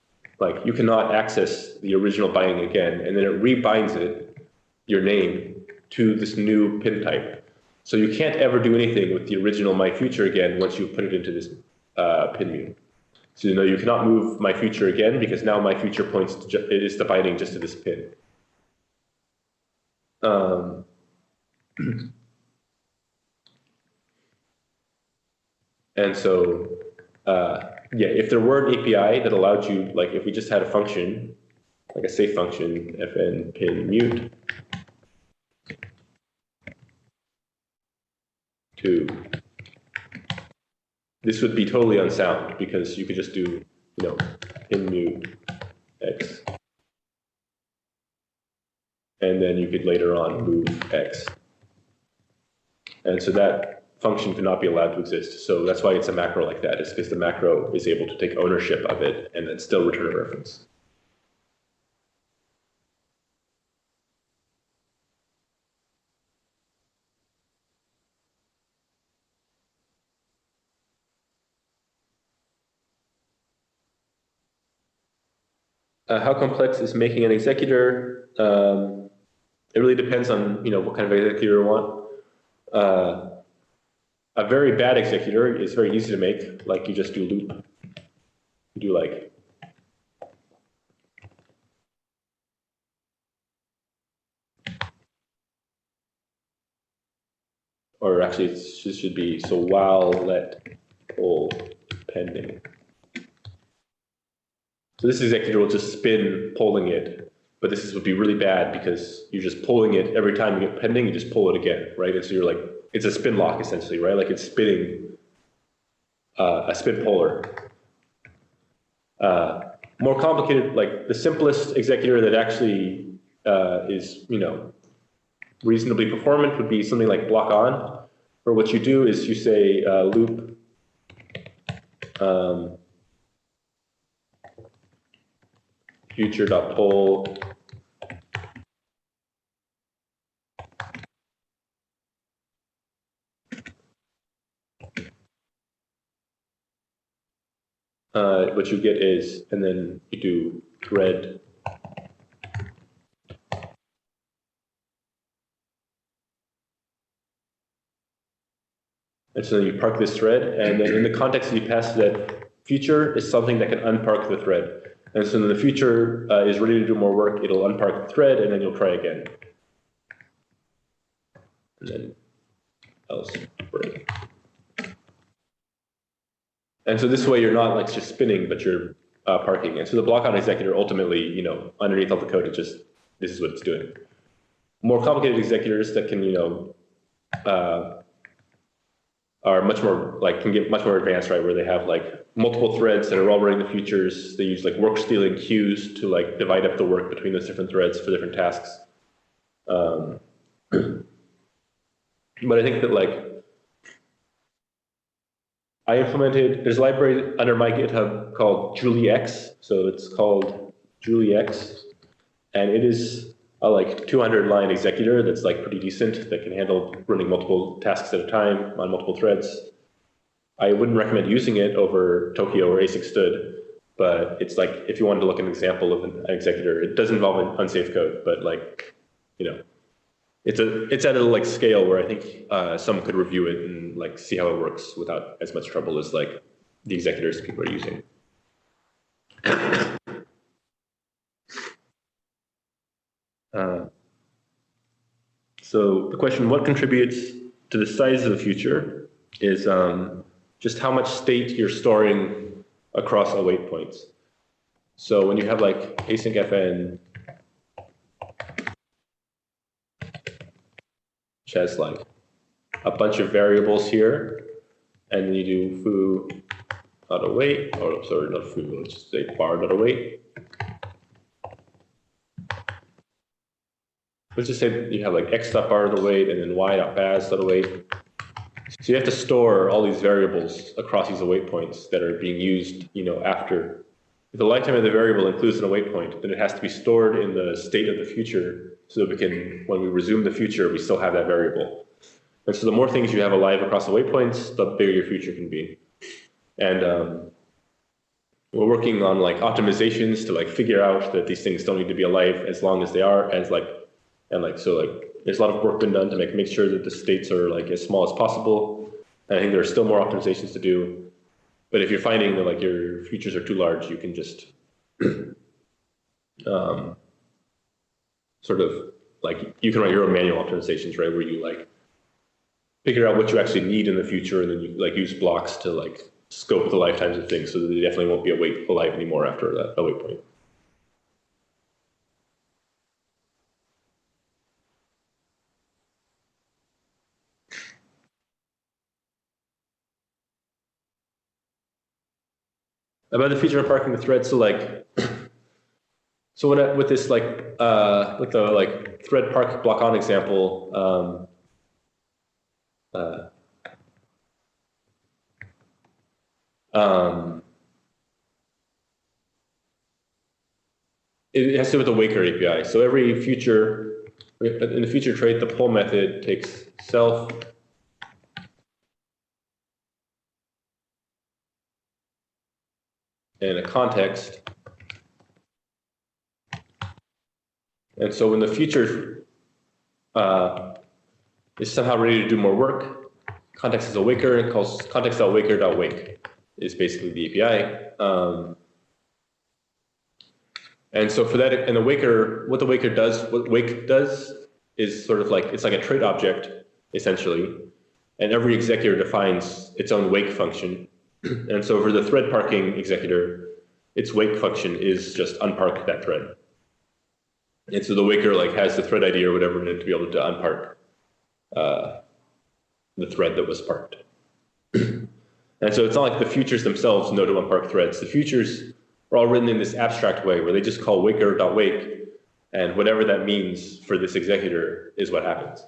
Like you cannot access the original binding again, and then it rebinds it, your name, to this new pin type. So you can't ever do anything with the original my future again once you put it into this pin mute. So you cannot move my future again because now my future points to it is the binding just to this pin. And so, yeah, if there were an API that allowed you, like if we just had a function, like a safe function, fn pin mute to, this would be totally unsound because you could just do, pin mute x. And then you could later on move x. And so that function cannot be allowed to exist. So that's why it's a macro like that. It's because the macro is able to take ownership of it and then still return a reference. How complex is making an executor? It really depends on what kind of executor you want. A very bad executor is very easy to make, like you just do loop. You do like or actually it should be so while let poll pending. So this executor will just spin polling it, but this would be really bad because you're just polling it every time you get pending, you just pull it again, right? And so you're like, it's a spin lock essentially, right? Like it's spinning a spin poller. More complicated, like the simplest executor that actually is, reasonably performant would be something like block on, where what you do is you say loop future.poll what you get is, and then you do thread and so you park this thread, and then in the context that you pass that future is something that can unpark the thread. And so then the future is ready to do more work, it'll unpark the thread, and then you'll try again. And then else break. And so this way you're not like just spinning, but you're parking. And so the block on executor ultimately, you know, underneath all the code, it just, this is what it's doing. More complicated executors that can, you know, are much more like, can get much more advanced, right? Where they have like multiple threads that are all running the futures. They use like work stealing queues to like divide up the work between those different threads for different tasks. But I think that like, I implemented, there's a library under my GitHub called JulieX. So it's called JulieX, and it is a like 200 line executor that's like pretty decent, that can handle running multiple tasks at a time on multiple threads. I wouldn't recommend using it over Tokio or ASIC Stud, but it's like, if you wanted to look at an example of an executor, it does involve an unsafe code, but like, you know, it's at a like scale where I think someone could review it and like see how it works without as much trouble as like the executors people are using. So the question, what contributes to the size of the future, is just how much state you're storing across await points. So when you have like async fn, which has like a bunch of variables here, and then you do foo .await, or sorry, not foo, let's just say bar .await. Let's just say you have like x.bar.await and then y.baz.await. So you have to store all these variables across these await points that are being used, you know, after. If the lifetime of the variable includes an await point, then it has to be stored in the state of the future so that we can, when we resume the future, we still have that variable. And so the more things you have alive across await points, the bigger your future can be. And we're working on like optimizations to like figure out that these things don't need to be alive as long as they are, as like, and like, so like, there's a lot of work been done to make sure that the states are like as small as possible. And I think there are still more optimizations to do. But if you're finding that like your futures are too large, you can just sort of like, you can write your own manual optimizations, right? Where you like figure out what you actually need in the future, and then you like use blocks to like scope the lifetimes of things so that they definitely won't be alive anymore after that await point. About the feature of parking the thread, so like, so when with this like with the like thread park block on example, it has to do with the Waker API. So every future, in the future trait, the pull method takes self and a context. And so when the future is somehow ready to do more work, context is a waker, and it calls context.waker.wake is basically the API. And so for that, and the waker, what wake does is sort of like, it's like a trait object, essentially. And every executor defines its own wake function. And so for the thread parking executor, its wake function is just unpark that thread. And so the waker like has the thread ID or whatever in it to be able to unpark the thread that was parked. And so it's not like the futures themselves know to unpark threads. The futures are all written in this abstract way where they just call waker.wake, and whatever that means for this executor is what happens.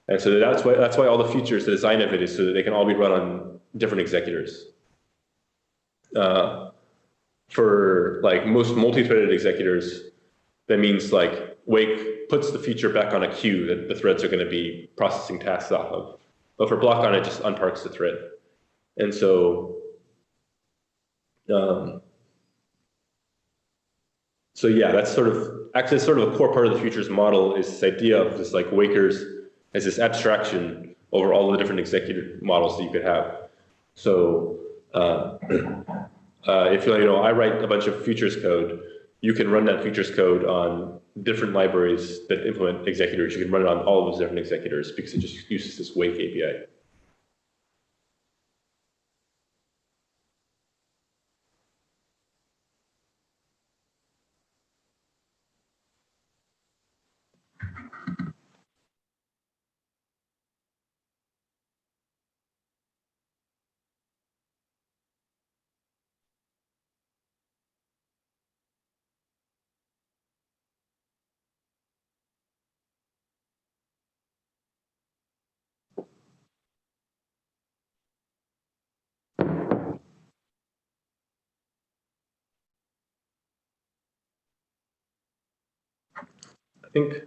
And so that's why all the futures, the design of it is so that they can all be run on different executors. For like most multi-threaded executors, that means like wake puts the feature back on a queue that the threads are going to be processing tasks off of. But for block on, it just unparks the thread. And so, so yeah, that's sort of actually sort of a core part of the futures model is this idea of this like wakers as this abstraction over all the different executor models that you could have. So if you know, I write a bunch of futures code, you can run that futures code on different libraries that implement executors. You can run it on all of those different executors because it just uses this wake API. think.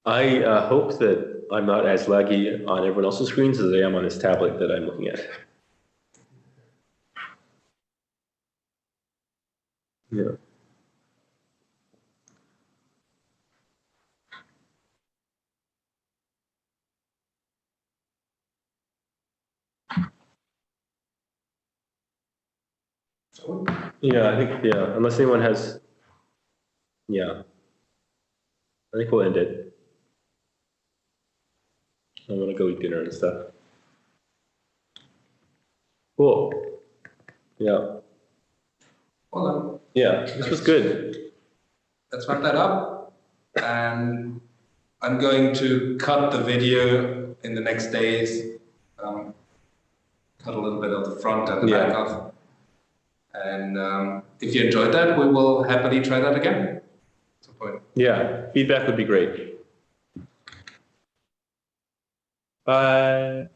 I hope that I'm not as laggy on everyone else's screens as I am on this tablet that I'm looking at. Yeah. Yeah, I think, yeah, unless anyone has, yeah, I think we'll end it. I want to go eat dinner and stuff. Cool. Yeah.
Well,
Yeah, this was good.
let's wrap that up. And I'm going to cut the video in the next days. Cut a little bit of the front and the back off. And if you enjoyed that, we will happily try that again at some point.
Yeah, feedback would be great. Bye.